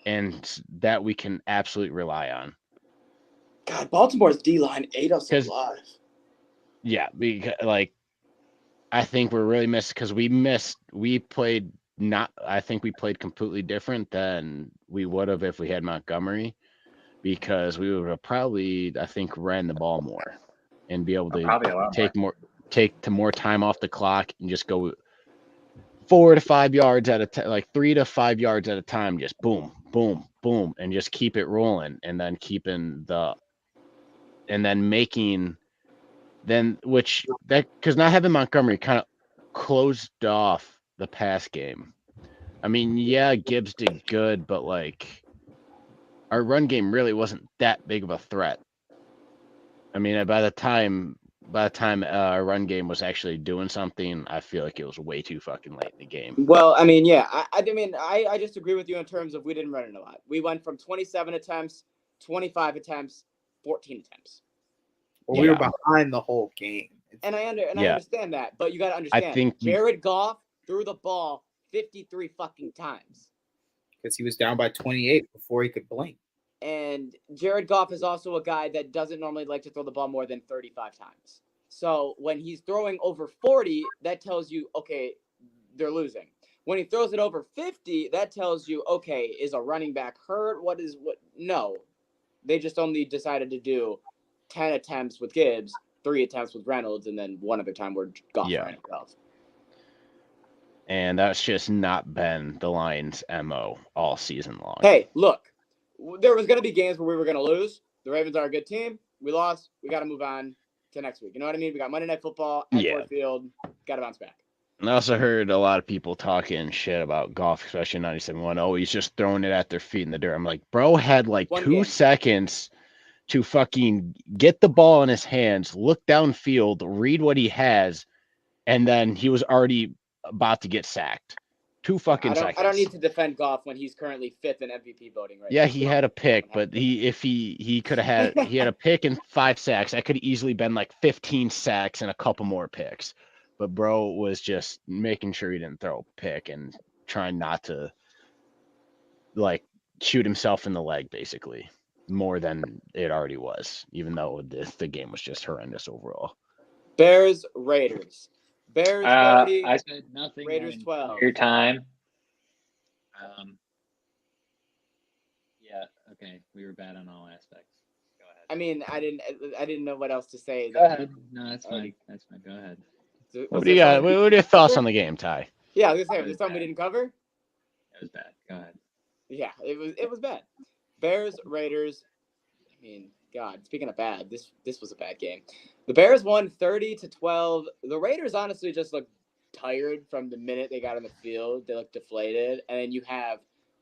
and that we can absolutely rely on. God, Baltimore's D-line ate us alive. Yeah, because I think we're really missed because we played completely different than we would have if we had Montgomery, because we would have probably, I think, ran the ball more and be able to take more time off the clock and just go 4 to 5 yards at a time, like 3 to 5 yards at a time, just boom, boom, boom, and just keep it rolling, and then because not having Montgomery kind of closed off the pass game. I mean, yeah, Gibbs did good, but like our run game really wasn't that big of a threat. I mean, by the time our run game was actually doing something, I feel like it was way too fucking late in the game. Well, I mean, yeah, I just agree with you in terms of we didn't run it a lot. We went from 27 attempts, 25 attempts, 14 attempts. Well, we were behind the whole game. And I understand that, but you got to understand. Jared Goff threw the ball 53 fucking times. Because he was down by 28 before he could blink. And Jared Goff is also a guy that doesn't normally like to throw the ball more than 35 times. So when he's throwing over 40, that tells you, okay, they're losing. When he throws it over 50, that tells you, okay, is a running back hurt? What? No. They just only decided to do 10 attempts with Gibbs, 3 attempts with Reynolds, and then one other time where Goff ran himself. And that's just not been the Lions' MO all season long. Hey, look, there was going to be games where we were going to lose. The Ravens are a good team. We lost. We got to move on to next week. You know what I mean? We got Monday Night Football at Ford Field. Got to bounce back. And I also heard a lot of people talking shit about Goff, especially 97-1. Oh, he's just throwing it at their feet in the dirt. I'm like, bro had like 2 seconds to fucking get the ball in his hands, look downfield, read what he has, and then he was already about to get sacked. 2 fucking seconds. I don't need to defend Goff when he's currently 5th in MVP voting right now. Yeah, he had a pick, but he could have had he had a pick and 5 sacks. That could have easily been like 15 sacks and a couple more picks. But bro was just making sure he didn't throw a pick and trying not to like shoot himself in the leg, basically, more than it already was, even though the game was just horrendous overall. Bears, Raiders. Bears 30. I said nothing. Raiders 12. Your time. Yeah. Okay. We were bad on all aspects. Go ahead. I mean, I didn't know what else to say. Go ahead. No, that's fine. That's fine. Go ahead. What do you got? What are your thoughts on the game, Ty? Yeah, I was gonna say, there's something we didn't cover. It was bad. Go ahead. Yeah, it was bad. Bears, Raiders. I mean, God, speaking of bad, this was a bad game. The Bears won 30-12. The Raiders honestly just looked tired from the minute they got on the field. They looked deflated. And then you have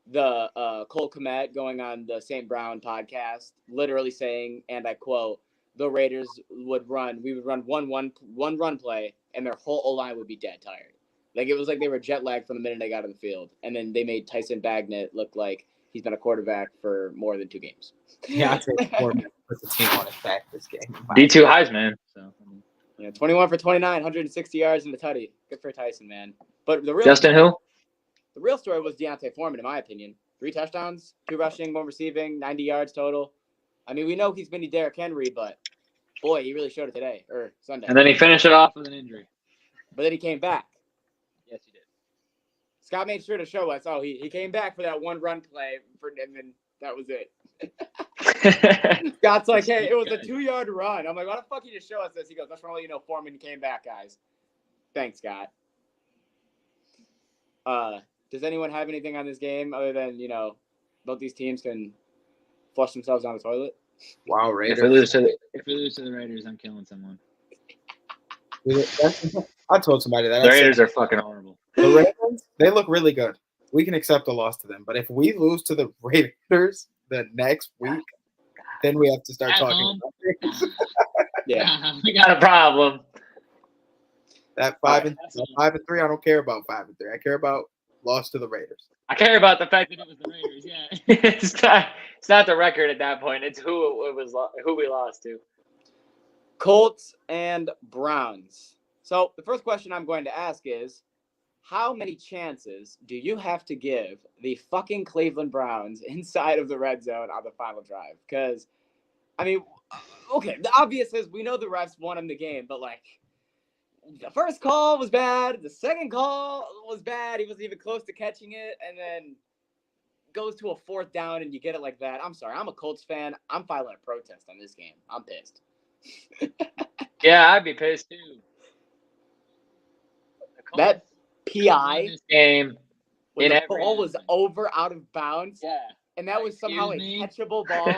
the Cole Kmet going on the St. Brown podcast, literally saying, and I quote, the Raiders we would run one run play, and their whole O-line would be dead tired. Like, it was like they were jet lagged from the minute they got on the field. And then they made Tyson Bagnet look like he's been a quarterback for more than 2 games. Yeah, I think quarterback put the team on his back this game. D2 Heisman. So, yeah, 21 for 29, 160 yards in the tutty. Good for Tyson, man. But the real The real story was Deontay Foreman, in my opinion. 3 touchdowns, 2 rushing, 1 receiving, 90 yards total. I mean, we know he's mini Derrick Henry, but boy, he really showed it today or Sunday. And then he finished it off with an injury. But then he came back. Yes, he did. Scott made sure to show us. Oh, he came back for that one run play, and then that was it. Scott's like, hey, it was a 2-yard run. I'm like, why the fuck you just show us this? He goes, that's for all you know, Foreman came back, guys. Thanks, Scott. Does anyone have anything on this game other than, both these teams can flush themselves down the toilet? Wow, Raiders. If we lose to the Raiders, I'm killing someone. I told somebody that. The Raiders are fucking horrible. The Ravens, they look really good. We can accept a loss to them. But if we lose to the Raiders the next week, then we have to start talking about it. Yeah. We got a problem. That 5-3, I don't care about 5-3. I care about loss to the Raiders. I care about the fact that it was the Raiders. Yeah, it's not the record at that point. It's who we lost to. Colts and Browns. So the first question I'm going to ask is, how many chances do you have to give the fucking Cleveland Browns inside of the red zone on the final drive? Because, I mean, okay, the obvious is we know the refs won him the game, but like, the first call was bad. The second call was bad. He wasn't even close to catching it. And then goes to a 4th down and you get it like that. I'm sorry. I'm a Colts fan. I'm filing a protest on this game. I'm pissed. Yeah, I'd be pissed too. That PI this game when the ball was over out of bounds. Yeah. And that was somehow a catchable ball.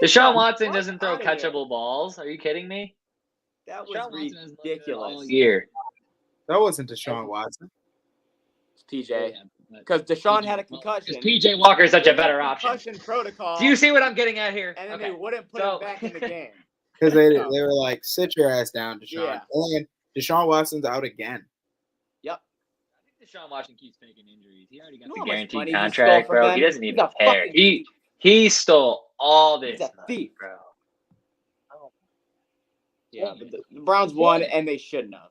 Deshaun Watson doesn't throw catchable balls. Are you kidding me? That was ridiculous. All year. That wasn't Deshaun Watson. It's PJ. Because Deshaun had a concussion. PJ Walker is such a better option. Concussion protocol. Do you see what I'm getting at here? And then they wouldn't put him back in the game. Because they were like, sit your ass down, Deshaun. Yeah. And Deshaun Watson's out again. Yep. I think Deshaun Watson keeps taking injuries. He already got You know the how much guaranteed money he contract, stole from bro. them? He doesn't He's even a care. fucking He stole all this He's a money, thief. bro. Yeah, but the Browns won, and they shouldn't have.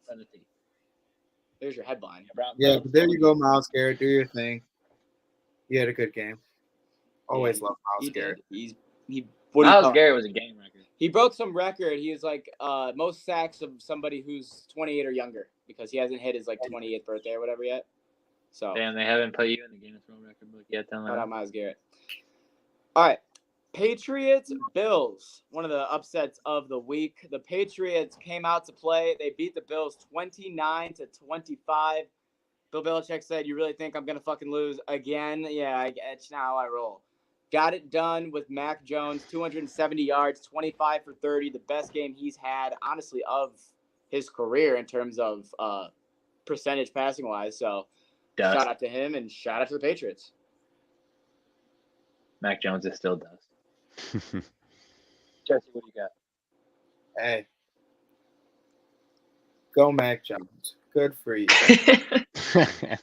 There's your headline. Yeah, but there you go, Myles Garrett. Do your thing. He had a good game. Always love Myles Garrett. Myles Garrett was a game record. He broke some record. He was like most sacks of somebody who's 28 or younger because he hasn't hit his like 28th birthday or whatever yet. So damn, they haven't put you in the Guinness World Record book yet. Shout out Myles Garrett. All right. Patriots, Bills, one of the upsets of the week. The Patriots came out to play. They beat the Bills 29-25. Bill Belichick said, "You really think I'm going to fucking lose again?" Yeah, it's not how I roll. Got it done with Mac Jones, 270 yards, 25 for 30, the best game he's had, honestly, of his career in terms of percentage passing-wise. So shout out to him and shout out to the Patriots. Mac Jones is still dust. Jesse, what do you got? Hey. Go Mac Jones. Good for you.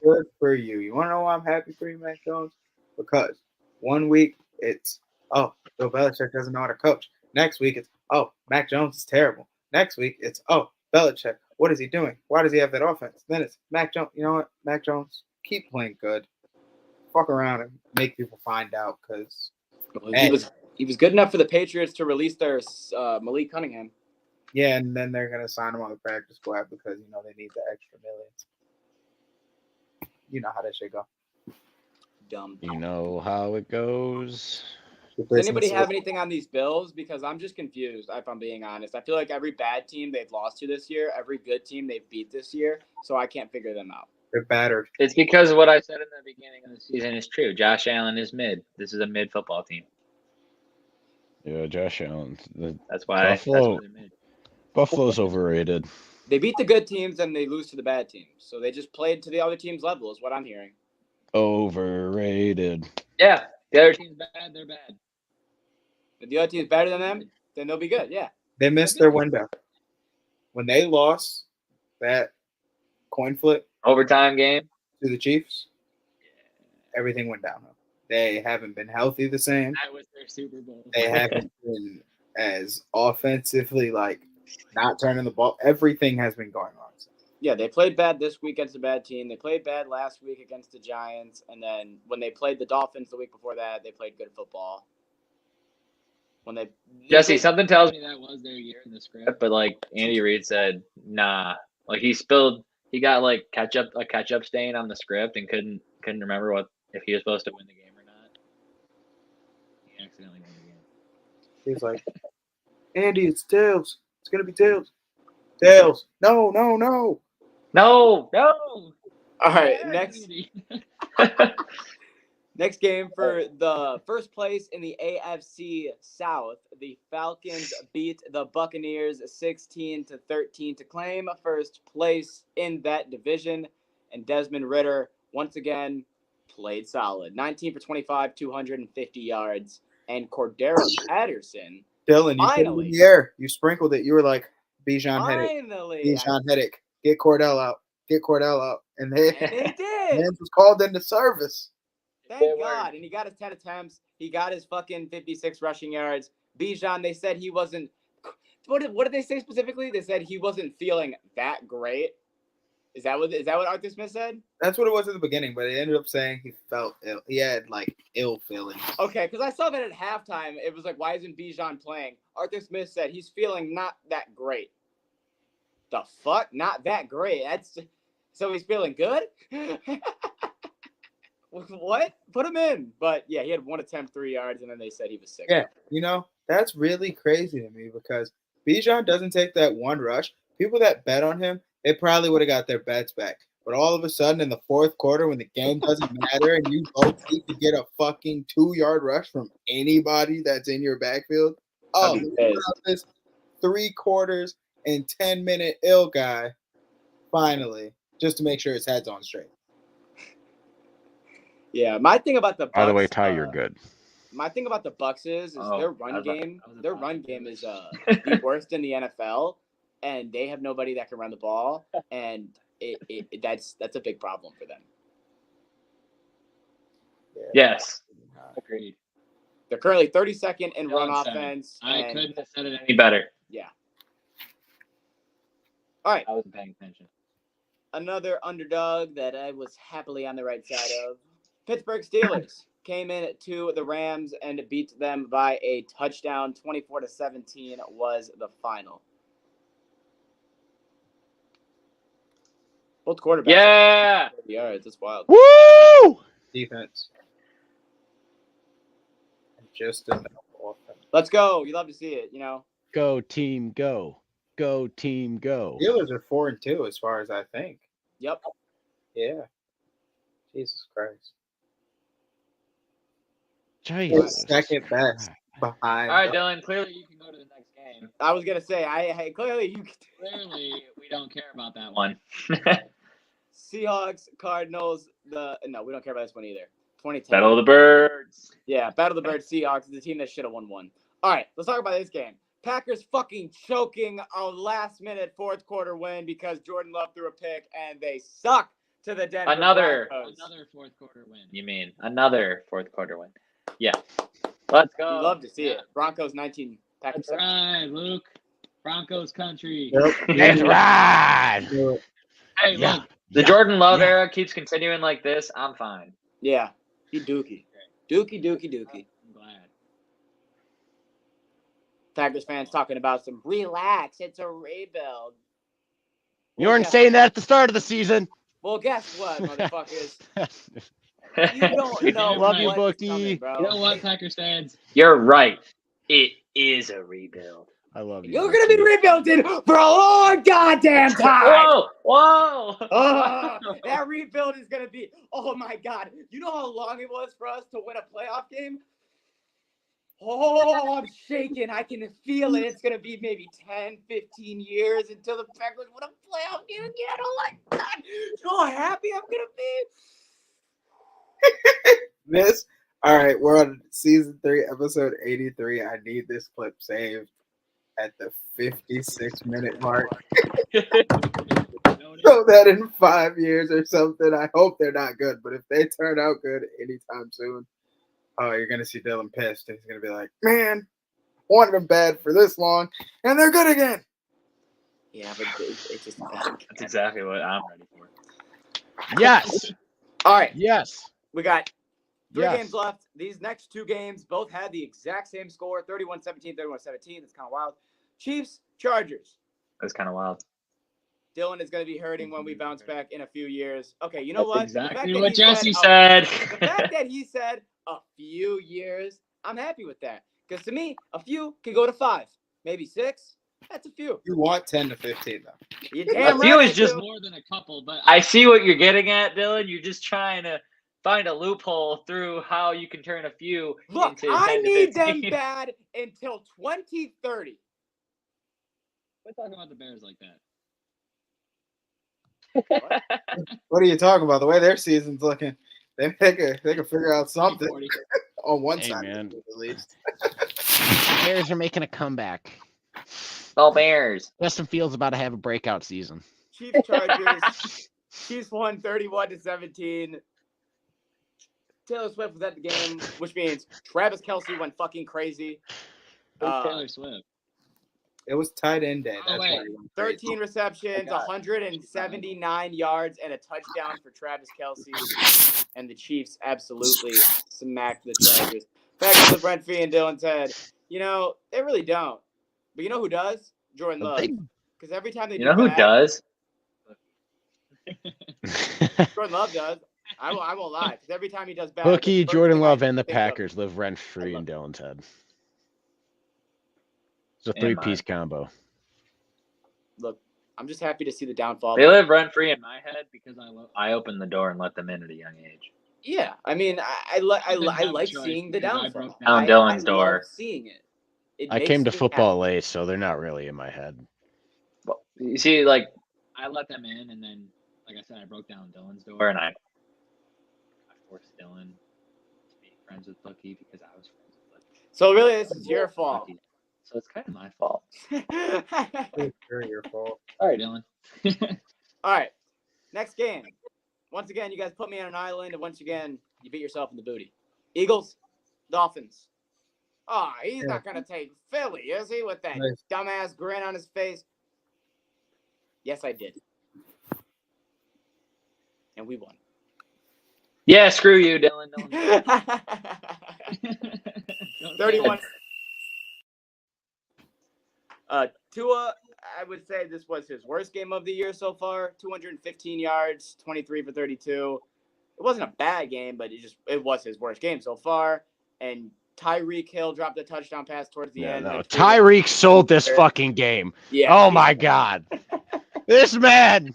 Good for you. You want to know why I'm happy for you, Mac Jones? Because 1 week it's, Bill Belichick doesn't know how to coach. Next week it's, Mac Jones is terrible. Next week it's, Belichick, what is he doing? Why does he have that offense? Then it's Mac Jones. You know what? Mac Jones, keep playing good. Fuck around and make people find out because he was good enough for the Patriots to release their Malik Cunningham. Yeah, and then they're going to sign him on the practice squad because, they need the extra millions. You know how that shit go. Dumb. You know how it goes. Does anybody have anything on these Bills? Because I'm just confused, if I'm being honest. I feel like every bad team they've lost to this year, every good team they've beat this year, so I can't figure them out. They're battered. It's because what I said in the beginning of the season is true. Josh Allen is mid. This is a mid football team. Yeah, Josh Allen. That's why they're mid. Buffalo's overrated. They beat the good teams and they lose to the bad teams. So they just played to the other team's level is what I'm hearing. Overrated. Yeah. The other team's bad, they're bad. If the other team's better than them, then they'll be good. Yeah. They missed their window. When they lost that coin flip overtime game to the Chiefs, everything went downhill. They haven't been healthy the same. That was their Super Bowl. They haven't been as offensively, not turning the ball. Everything has been going on. Yeah, they played bad this week against a bad team. They played bad last week against the Giants. And then when they played the Dolphins the week before that, they played good football. Jesse, something tells me that was their year in the script, but Andy Reid said, nah. He got a ketchup stain on the script and couldn't remember if he was supposed to win the game or not. He accidentally won the game. He's like, Andy, it's tails. It's gonna be tails. Tails. No. No. All right, next game for the first place in the AFC South. The Falcons beat the Buccaneers 16-13 to claim first place in that division. And Desmond Ridder once again played solid. 19 for 25, 250 yards. And Cordero Patterson. Dylan, you put it in the air. You sprinkled it. You were like, Bijan headache. Bijan headache. Get Cordell out. And they did. Man was called into service. Thank God. And he got his 10 attempts. He got his fucking 56 rushing yards. Bijan, they said he wasn't. What did they say specifically? They said he wasn't feeling that great. Is that what Arthur Smith said? That's what it was at the beginning, but it ended up saying he felt ill. He had ill feelings. Okay, because I saw that at halftime. It was why isn't Bijan playing? Arthur Smith said he's feeling not that great. The fuck? Not that great. So he's feeling good? What? Put him in. But yeah, he had 1 attempt, 3 yards, and then they said he was sick. Yeah, that's really crazy to me because Bijan doesn't take that one rush. People that bet on him, they probably would have got their bets back. But all of a sudden in the fourth quarter when the game doesn't matter and you both need to get a fucking 2-yard rush from anybody that's in your backfield. This 3 quarters and 10-minute ill guy finally just to make sure his head's on straight. Yeah, my thing about the Bucks, By the way, Ty, you're good. My thing about the Bucks is their run game. Their run game is the worst in the NFL, and they have nobody that can run the ball, and that's a big problem for them. Yes, agreed. They're currently 32nd in run offense. I couldn't have said it any better. Yeah. All right. I wasn't paying attention. Another underdog that I was happily on the right side of. Pittsburgh Steelers came in to the Rams and beat them by a touchdown. 24-17 was the final. Both quarterbacks. Yeah. Yards. That's wild. Woo! Defense. Just enough offense. Let's go. You love to see it, Go team, go. Go team, go. Steelers are 4-2 as far as I think. Yep. Yeah. Jesus Christ. Jesus. Second best behind. All right, Dylan. Clearly, you can go to the next game. I was gonna say, clearly we don't care about that one. Seahawks, Cardinals. No, we don't care about this one either. 2010. Battle of the Birds. Yeah, Battle of the Birds. Seahawks is the team that should have won one. All right, let's talk about this game. Packers fucking choking a last-minute fourth quarter win because Jordan Love threw a pick and they suck to the Denver Another fourth quarter win. You mean another fourth quarter win? Yeah. Let's go. You love to see it. Broncos 19. Packers. That's right, Luke. Broncos country. Yep. That's right. Hey, look. The Jordan Love era keeps continuing like this. I'm fine. Yeah. He dookie. Dookie. I'm glad. Packers fans talking about some relax. It's a rebuild. You weren't saying that at the start of the season. Well, guess what, motherfuckers? You don't know. Love you, what's Bookie. coming, bro. You know what, Packers fans? You're right. It is a rebuild. I love you. You're going to be rebuilding for a long goddamn time. Whoa. That rebuild is going to be, oh my God. You know how long it was for us to win a playoff game? Oh, I'm shaking. I can feel it. It's going to be maybe 10, 15 years until the Packers win a playoff game again. Oh my God. You know how happy I'm going to be? All right, we're on season 3, episode 83. I need this clip saved at the 56-minute mark. So that in 5 years or something, I hope they're not good. But if they turn out good anytime soon, you're going to see Dylan pissed. He's going to be like, man, I wanted them bad for this long, and they're good again. Yeah, but it's just That's exactly what I'm ready for. Yes. All right. Yes. We got 3 Yes. games left. These next 2 games both had the exact same score, 31-17, 31-17. That's kind of wild. Chiefs, Chargers. That's kind of wild. Dylan is going to be hurting when we bounce back in a few years. Okay, you know That's what? exactly what Jesse said. The fact that he said a few years, I'm happy with that. Because to me, a few can go to 5, maybe 6. That's a few. You want 10 to 15, though. You're damn A few right is just more than a couple, but I see what you're getting at, Dylan. You're just trying to find a loophole through how you can turn a few Look, into I 10 to need 15. them bad until 2030. We're talking about the Bears like that. What are you talking about? The way their season's looking, they can figure out something 40. on one Hey, side man. at least. Bears are making a comeback. All Bears. Justin Fields about to have a breakout season. Chiefs, Chargers. Chiefs won 31-17. Taylor Swift was at the game, which means Travis Kelce went fucking crazy. Taylor Swift. It was tight end day. Oh, That's wait. why he went crazy. 13 receptions, 179 yards, and a touchdown for Travis Kelce. And the Chiefs absolutely smacked the Chargers. Back to the Brent Fee and Dylan said, they really don't. But you know who does? Jordan Love. Because every time they You do know who that, does? Jordan Love does. I won't lie. Because every time he does bad, Bookie, the first Jordan thing I Love, and the think of- Packers live rent free in Dylan's head. It's a And 3-piece combo. Look, I'm just happy to see the downfall. They live rent free in my head because I opened the door and let them in at a young age. Yeah, I mean, I like seeing the because I downfall. broke down Dylan's door. Love seeing it. It I makes came to me football happy. late, so they're not really in my head. Well, you see, like I let them in, and then like I said, I broke down Dylan's door and I forced Dylan to be friends with Bucky because I was friends with Bucky. So really, this is your fault. So it's kind of my fault. It's very your fault. All right, Dylan. All right, next game. Once again, you guys put me on an island, and once again, you beat yourself in the booty. Eagles, Dolphins. Oh, he's not going to take Philly, is he, with that dumbass grin on his face? Yes, I did. And we won. Yeah, screw you, Dylan. 31. Tua, I would say this was his worst game of the year so far. 215 yards, 23 for 32. It wasn't a bad game, but it was his worst game so far. And Tyreek Hill dropped a touchdown pass towards the end. No, Tyreek sold this fucking game. Yeah. Oh my God. This man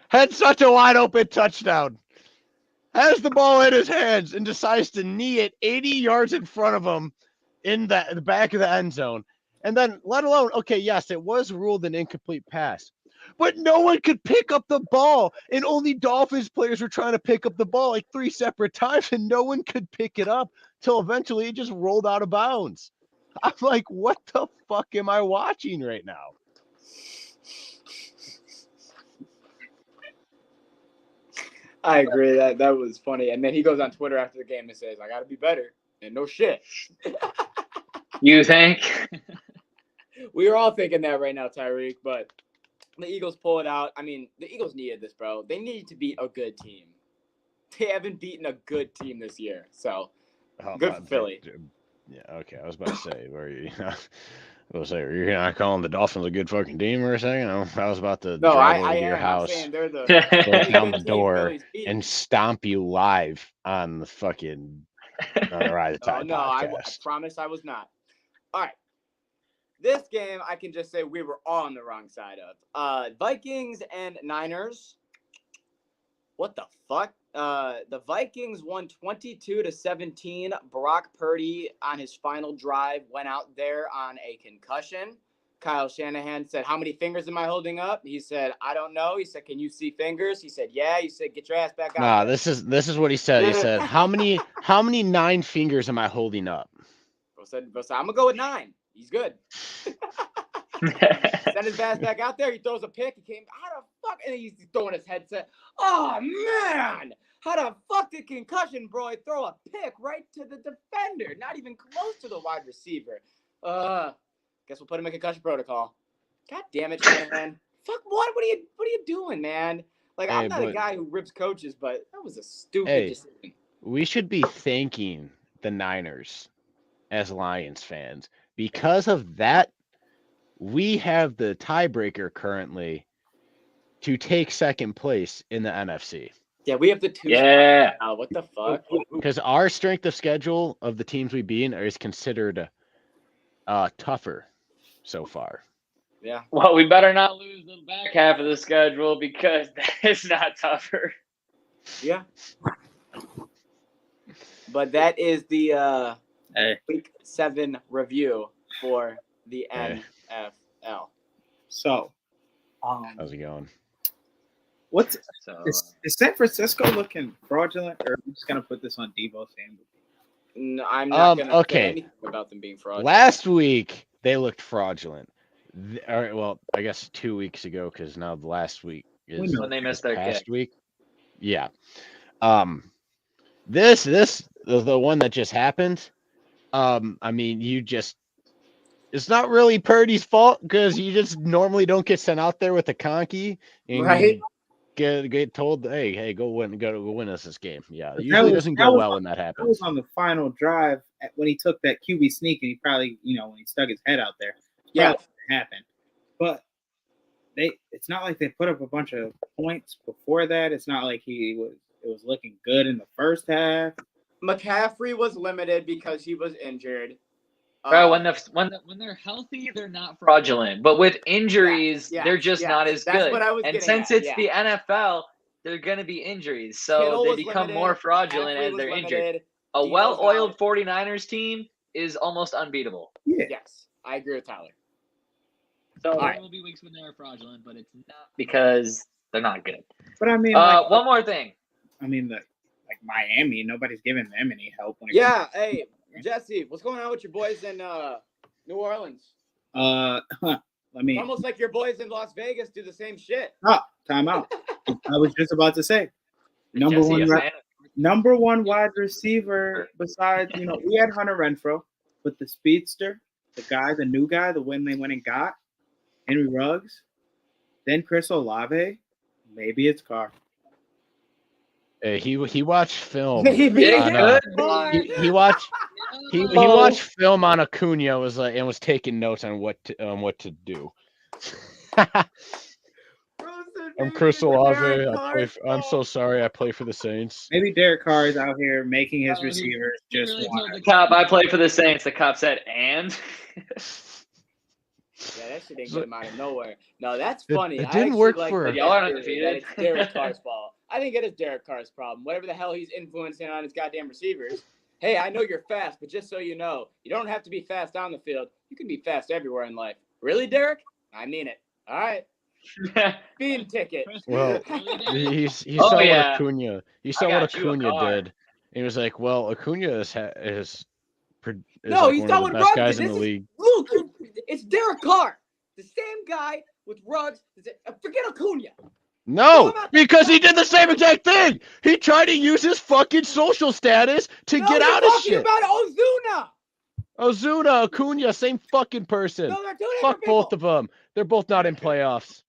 had such a wide open touchdown. Has the ball in his hands and decides to knee it 80 yards in front of him in the back of the end zone. And then, let alone, okay, yes, it was ruled an incomplete pass, but no one could pick up the ball, and only Dolphins players were trying to pick up the ball like 3 separate times, and no one could pick it up till eventually it just rolled out of bounds. I'm like, what the fuck am I watching right now? I agree. That was funny. And then he goes on Twitter after the game and says, I got to be better. And no shit. You think? We were all thinking that right now, Tyreek, but the Eagles pull it out. I mean, the Eagles needed this, bro. They needed to beat a good team. They haven't beaten a good team this year. So, good for Philly. Yeah, okay. I was about to say, you're not calling the Dolphins a good fucking team or a second? I was about to drive over to your house, go down the door, and stomp you live on the fucking Ride the Tide podcast. I promise I was not. All right. This game, I can just say we were all on the wrong side of. Vikings and Niners. What the fuck? The Vikings won 22-17. Brock Purdy on his final drive went out there on a concussion. Kyle Shanahan said, how many fingers am I holding up? He said, I don't know. He said, can you see fingers? He said, yeah. He said, get your ass back out. Nah, this is what he said. He said, how many 9 fingers am I holding up? Bro said, I'm gonna go with 9. He's good. Send his ass back out there. He throws a pick. He came, how the fuck? And he's throwing his headset. Oh, man. How the fuck did concussion, bro, throw a pick right to the defender? Not even close to the wide receiver. Guess we'll put him in concussion protocol. God damn it, Shanahan. Fuck what? What are you doing, man? Like, I'm not a guy who rips coaches, but that was a stupid decision. We should be thanking the Niners as Lions fans. Because of that, we have the tiebreaker currently to take second place in the NFC. Yeah, we have the 2. Yeah. Oh, what the fuck? Because our strength of schedule of the teams we beat is considered tougher so far. Yeah. Well, we better not lose the back half of the schedule because it's not tougher. Yeah. But that is the Week 7 review for the NFL. So, how's it going? Is San Francisco looking fraudulent, or are we just gonna put this on Devo Samuel? No, I'm not gonna say anything about them being fraudulent. Last week they looked fraudulent. All right, well, I guess 2 weeks ago, because now the last week is when they missed their past kick. week. Yeah. This the one that just happened. I mean, it's not really Purdy's fault because you just normally don't get sent out there with a conky and right. Get told, hey, go win us this game. Yeah, it usually doesn't go well when that happens. That was on the final drive when he took that QB sneak, and he probably, when he stuck his head out there. Yeah, happened. But it's not like they put up a bunch of points before that. It's not like it was looking good in the first half. McCaffrey was limited because he was injured. Bro, when they're healthy, they're not fraudulent. But with injuries, they're just not as good. What I was and since it's the NFL, they're going to be injuries. So they become more fraudulent as they're injured. A well-oiled 49ers team is almost unbeatable. Yeah. Yes, I agree with Tyler. So there will be weeks when they're fraudulent, but it's not because They're not good. But I mean, one more thing. I mean, like Miami, nobody's giving them any help. Hey, Jesse, what's going on with your boys in New Orleans? It's almost like your boys in Las Vegas do the same shit. Time out. I was just about to say, number one wide receiver besides, we had Hunter Renfrow, but the speedster, the new guy, the one they went and got, Henry Ruggs, then Chris Olave, maybe it's Carr. He watched film. He watched film on Acuna and was taking notes on what to do. I'm Chris Olave. I'm so sorry. I play for the Saints. Maybe Derek Carr is out here making his receivers just told the cop, I play for the Saints. The cop said, and. Yeah, that shit didn't get him out of nowhere. No, that's funny. It didn't work for y'all aren't undefeated. It's Derek Carr's fault. I think it is Derek Carr's problem. Whatever the hell he's influencing on his goddamn receivers. Hey, I know you're fast, but just so you know, you don't have to be fast on the field. You can be fast everywhere in life. Really, Derek? I mean it. All right. Speeding ticket. Well, he saw what Acuna. He saw what Acuna did. He was like, "Well, Acuna is no, like he's one not of the with best Ruggs. guys in the league." Luke, it's Derek Carr, the same guy with Ruggs. Forget Acuna. No, because he did the same exact thing. He tried to use his fucking social status to get out of shit. You're talking about Ozuna, Acuna, same fucking person. No, they're two Fuck people. both of them. They're both not in playoffs.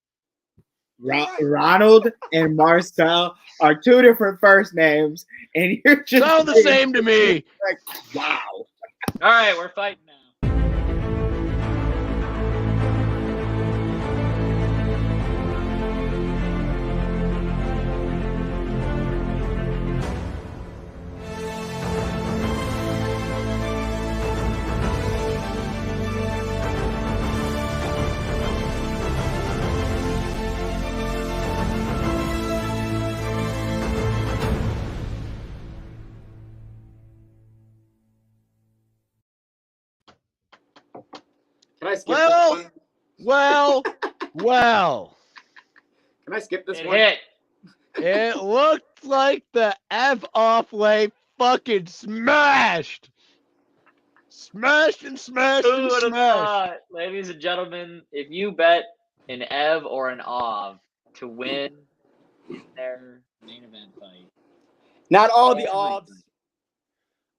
Ronald and Marcel are two different first names, and you're just sound the same to me. Like, wow. All right, we're fighting now. Can I skip this one? Well. Can I skip this It one? hit. It looked like the F off way fucking smashed. Smashed and smashed Who and would have smashed. thought, ladies and gentlemen, if you bet an Ev or an Ov to win in their main event fight. Not all the Ovs.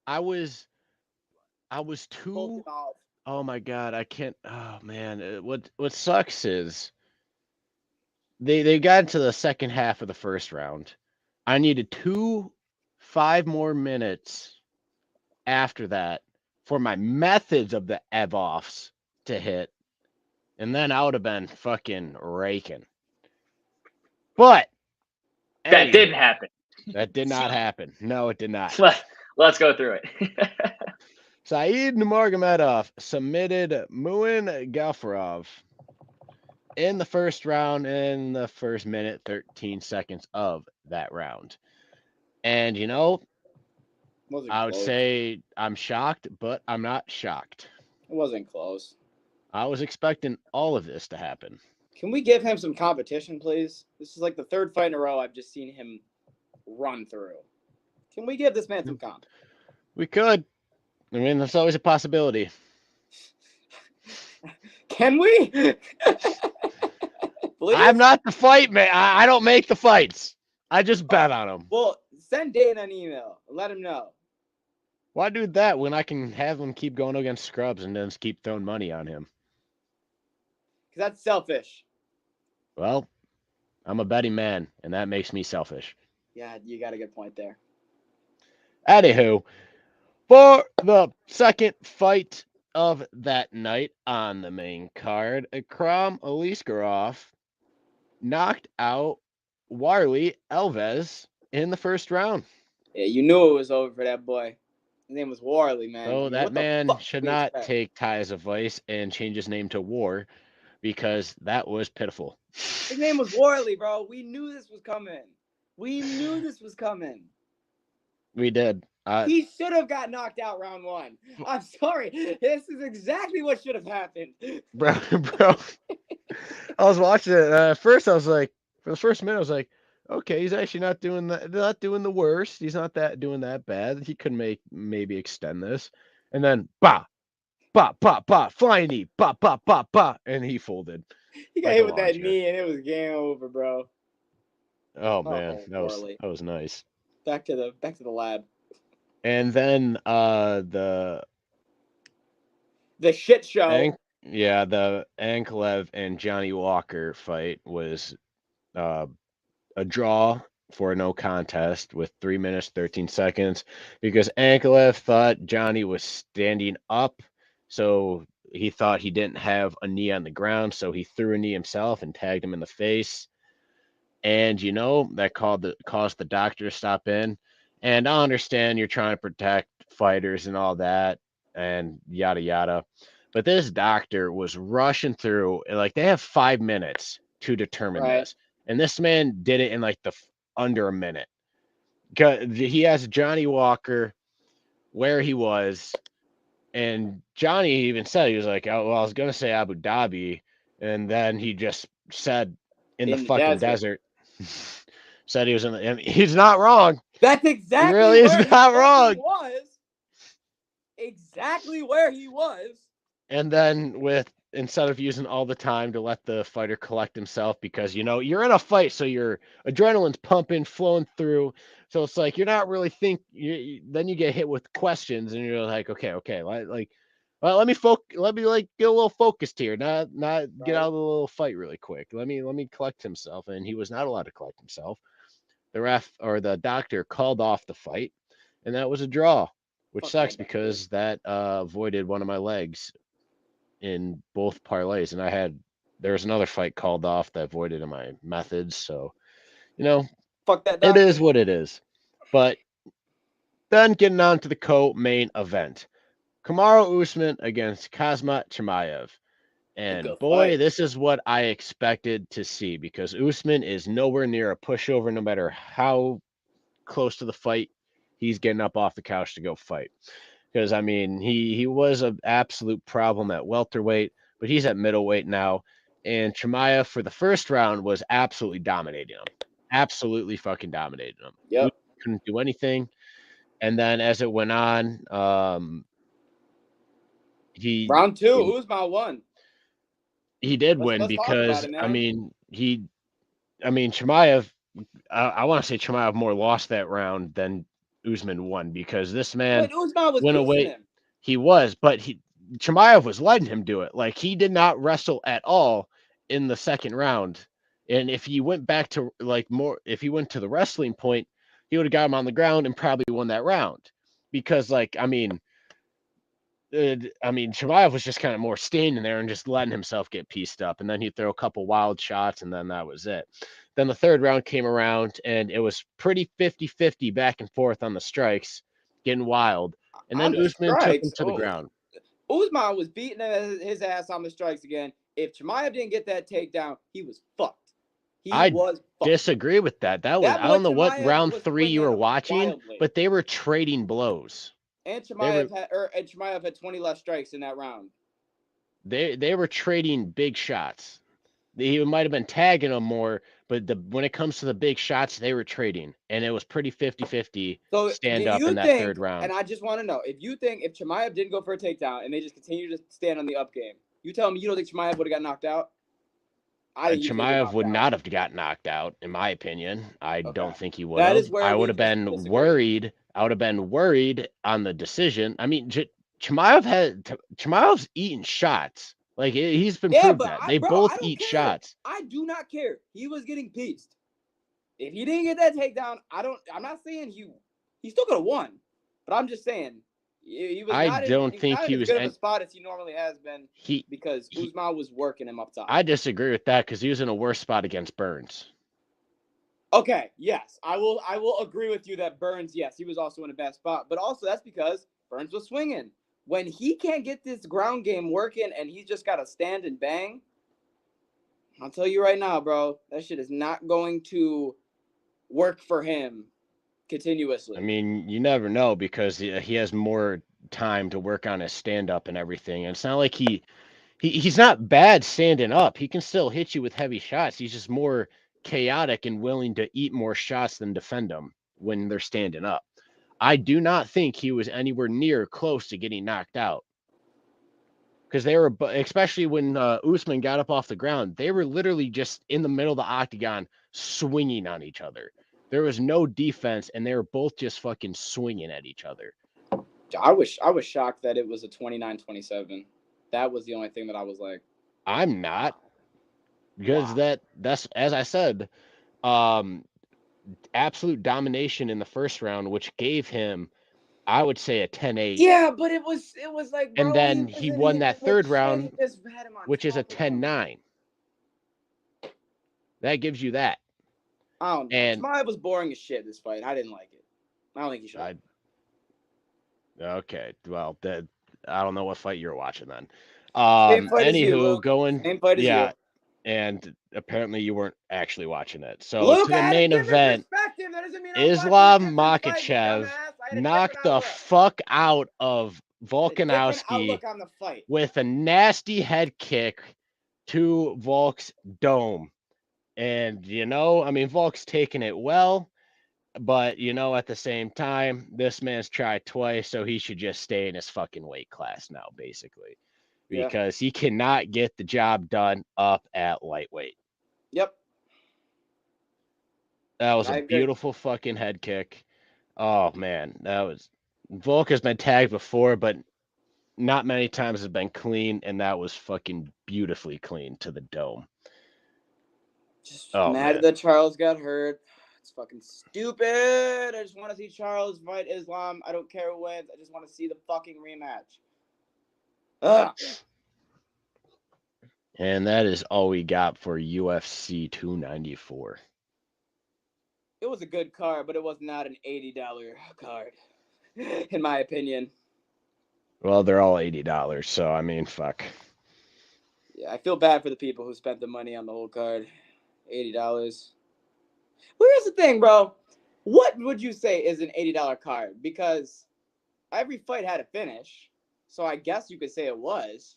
I was too. Oh my god, I can't. Oh man, what sucks is they got into the second half of the first round. I needed 5 more minutes after that for my methods of the ev-offs to hit, and then I would have been fucking raking. But that didn't happen. That did not happen. No, it did not. Let's go through it. Saeed Nurmagomedov submitted Muin Gafurov in the first round in the first minute, 13 seconds of that round. And, I would say I'm shocked, but I'm not shocked. It wasn't close. I was expecting all of this to happen. Can we give him some competition, please? This is like the third fight in a row I've just seen him run through. Can we give this man some comp? We could. I mean, that's always a possibility. Can we? I'm not the fight man. I don't make the fights. I just bet on them. Well, send Dana an email and let him know. Why do that when I can have him keep going against scrubs and then just keep throwing money on him? Because that's selfish. Well, I'm a betting man, and that makes me selfish. Yeah, you got a good point there. Anywho, for the second fight of that night on the main card, Ikram Aliskerov knocked out Warley Alves in the first round. Yeah, you knew it was over for that boy. His name was Warley, man. Oh, that what man should not take ties of vice and change his name to War, because that was pitiful. His name was Warley, bro. We knew this was coming. We did. He should have got knocked out round one. I'm sorry. This is exactly what should have happened. Bro. I was watching it. At first, I was like, For the first minute, I was like, okay, he's actually not doing the worst. He's not doing that bad. He could maybe extend this. And then flying knee, and he folded. He got like hit a with lawn that chair. knee, and it was game over, bro. Oh man, poorly. that was nice. Back to the lab. And then the shit show. the Anklev and Johnny Walker fight was a draw for a no contest with 3 minutes 13 seconds because Anklev thought Johnny was standing up, so he thought he didn't have a knee on the ground, so he threw a knee himself and tagged him in the face. And that caused the doctor to stop in. And I understand you're trying to protect fighters and all that and yada yada. But this doctor was rushing through, like they have 5 minutes to determine this. And this man did it in like under a minute. He has Johnny Walker where he was, and Johnny even said, he was like, oh, well, I was gonna say Abu Dhabi, and then he just said in the fucking desert. Said he was in the. I mean, he's not wrong. That's exactly. He really is not wrong. Was exactly where he was. And then instead of using all the time to let the fighter collect himself, because you're in a fight, so your adrenaline's pumping, flowing through, so it's like you're not really then you get hit with questions, and you're like, okay, well, let me get a little focused here, not get out of the little fight really quick. Let me collect himself, and he was not allowed to collect himself. The ref or the doctor called off the fight, and that was a draw, which sucks because that avoided one of my legs in both parlays, and there was another fight called off that voided in my methods. So, fuck that. It is what it is. But then getting on to the co-main event, Kamaru Usman against Khamzat Chimaev. And boy, this is what I expected to see, because Usman is nowhere near a pushover, no matter how close to the fight he's getting up off the couch to go fight. Because, I mean, he was an absolute problem at welterweight, but he's at middleweight now. And Chimaev, for the first round, was absolutely dominating him. Absolutely fucking dominating him. Yep. Couldn't do anything. And then as it went on, round 2, Usman won. He did win because, Chimaev, I want to say Chimaev more lost that round than Usman won, because this man went away. Him. He was, but Chimaev was letting him do it. Like, he did not wrestle at all in the second round. And if he went back to if he went to the wrestling point, he would have got him on the ground and probably won that round. Because, Chimaev was just kind of more standing there and just letting himself get pieced up. And then he'd throw a couple wild shots, and then that was it. Then the third round came around, and it was pretty 50-50 back and forth on the strikes, getting wild. And then Usman took him to the ground. Usman was beating his ass on the strikes again. If Chimaev didn't get that takedown, he was fucked. I disagree with that. I don't know what round 3 you were watching, but they were trading blows. And Chimaev had 20 less strikes in that round. They were trading big shots. He might have been tagging them more, but when it comes to the big shots, they were trading, and it was pretty 50-50 stand up in that third round. And I just want to know, if Chimaev didn't go for a takedown and they just continued to stand on the up game, you tell me you don't think Chimaev would have got knocked out? Chimaev would not have got knocked out, in my opinion. I don't think he would have. I would have been worried. I would have been worried on the decision. I mean, Chimaev's eating shots. Like, he's been proved that. They both eat shots. I do not care. He was getting pieced. If he didn't get that takedown, I'm not saying he still could have won, but I'm just saying he was. I don't think he was as good of a spot as he normally has been. Because Usman was working him up top. I disagree with that, because he was in a worse spot against Burns. Okay, yes, I will agree with you that Burns, yes, he was also in a bad spot, but also that's because Burns was swinging. When he can't get this ground game working and he's just got to stand and bang, I'll tell you right now, bro, that shit is not going to work for him continuously. I mean, you never know, because he has more time to work on his stand-up and everything. And it's not like he's not bad standing up. He can still hit you with heavy shots. He's just more chaotic and willing to eat more shots than defend them when they're standing up. I do not think he was anywhere near close to getting knocked out. Because they were, especially when Usman got up off the ground, they were literally just in the middle of the octagon swinging on each other. There was no defense, and they were both just fucking swinging at each other. I was shocked that it was a 29-27. That was the only thing that I was like, I'm not, because that's as I said, absolute domination in the first round, which gave him, I would say, a 10-8. Yeah, but it was like, bro, and then he won that third round, which is a 10-9. That gives you that. I don't know. And Chimaev was boring as shit this fight. I didn't like it. I don't think he should. Okay, well, I don't know what fight you're watching then. Same fight as you, Anywho, Luke. going, Same fight as you. and apparently you weren't actually watching it. So Luke, to the main event, that doesn't mean Islam Makhachev knocked the fuck out of Volkanovski on the fight with a nasty head kick to Volk's dome. And, Volk's taking it well, but, at the same time, this man's tried twice, so he should just stay in his fucking weight class now, basically, because he cannot get the job done up at lightweight. Yep. That was a beautiful fucking head kick. Oh, man, Volk has been tagged before, but not many times has been clean, and that was fucking beautifully clean to the dome. Just mad that Charles got hurt. It's fucking stupid. I just want to see Charles fight Islam. I don't care who wins. I just want to see the fucking rematch. Ugh. And that is all we got for UFC 294. It was a good card, but it was not an $80 card, in my opinion. Well, they're all $80, so I mean, fuck. Yeah, I feel bad for the people who spent the money on the whole card. $80. Well, here's the thing, bro. What would you say is an $80 card? Because every fight had a finish, so I guess you could say it was,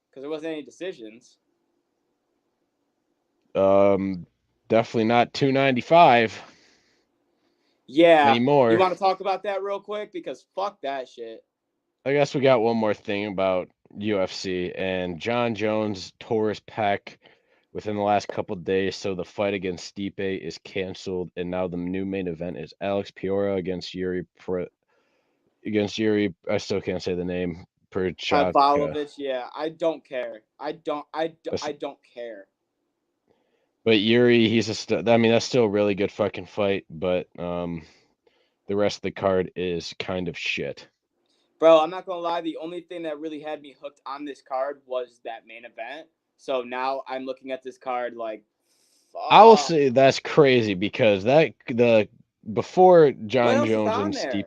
because there wasn't any decisions. Definitely not 295. Yeah. Anymore. You want to talk about that real quick? Because fuck that shit. I guess we got one more thing about UFC, and John Jones tore his pec within the last couple of days, so the fight against Stipe is canceled, and now the new main event is Alex Pereira against Yuri. I still can't say the name. Pavlovich, yeah, I don't care. I don't care. But Yuri, that's still a really good fucking fight, but the rest of the card is kind of shit. Bro, I'm not gonna lie. The only thing that really had me hooked on this card was that main event. So now I'm looking at this card like, fuck. I will say that's crazy because before John Jones and Steve,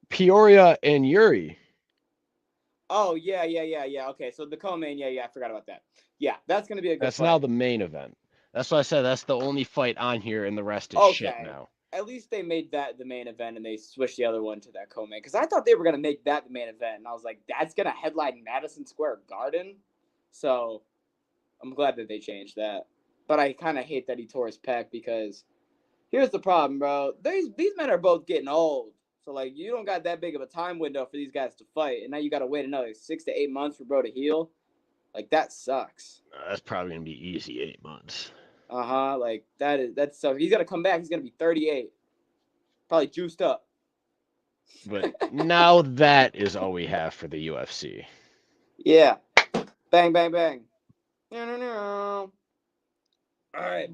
Peoria and Yuri. Oh yeah. Okay, so the co-main, I forgot about that. Yeah, that's gonna be a good. That's fight. Now the main event. That's why I said that's the only fight on here, and the rest is shit now. At least they made that the main event, and they switched the other one to that co-main. Because I thought they were gonna make that the main event, and I was like, that's gonna headline Madison Square Garden. So I'm glad that they changed that. But I kind of hate that he tore his pec because here's the problem, bro. These men are both getting old. So, like, you don't got that big of a time window for these guys to fight. And now you got to wait another 6 to 8 months for bro to heal. Like, that sucks. That's probably going to be easy 8 months. Like, that's so. He's going to come back. He's going to be 38. Probably juiced up. But now that is all we have for the UFC. Yeah. Bang, bang, bang. No. All right.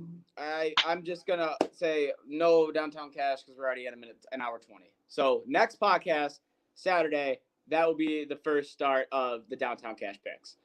I'm just going to say no Downtown Cash because we're already at an hour 20. So next podcast, Saturday, that will be the first start of the Downtown Cash picks.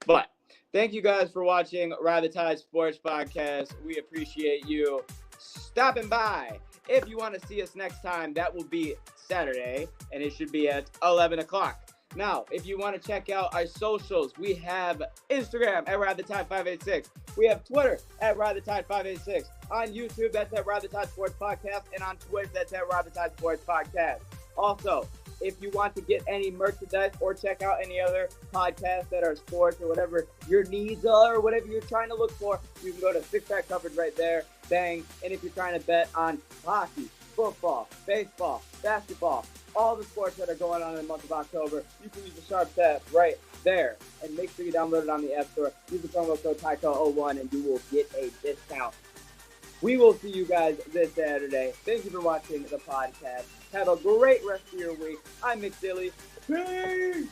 But thank you guys for watching Ride the Tide Sports Podcast. We appreciate you stopping by. If you want to see us next time, that will be Saturday, and it should be at 11 o'clock. Now, if you want to check out our socials, we have Instagram at RideTheTide586. We have Twitter at RideTheTide586. On YouTube, that's at Ride the Tide Sports Podcast. And on Twitch, that's at Ride the Tide Sports Podcast. Also, if you want to get any merchandise or check out any other podcasts that are sports or whatever your needs are or whatever you're trying to look for, you can go to Six Pack Coverage right there. Bang. And if you're trying to bet on hockey, football, baseball, basketball, all the sports that are going on in the month of October, you can use the Sharps app right there. And make sure you download it on the App Store. Use the promo code TYCO01 and you will get a discount. We will see you guys this Saturday. Thank you for watching the podcast. Have a great rest of your week. I'm McDilly. Peace!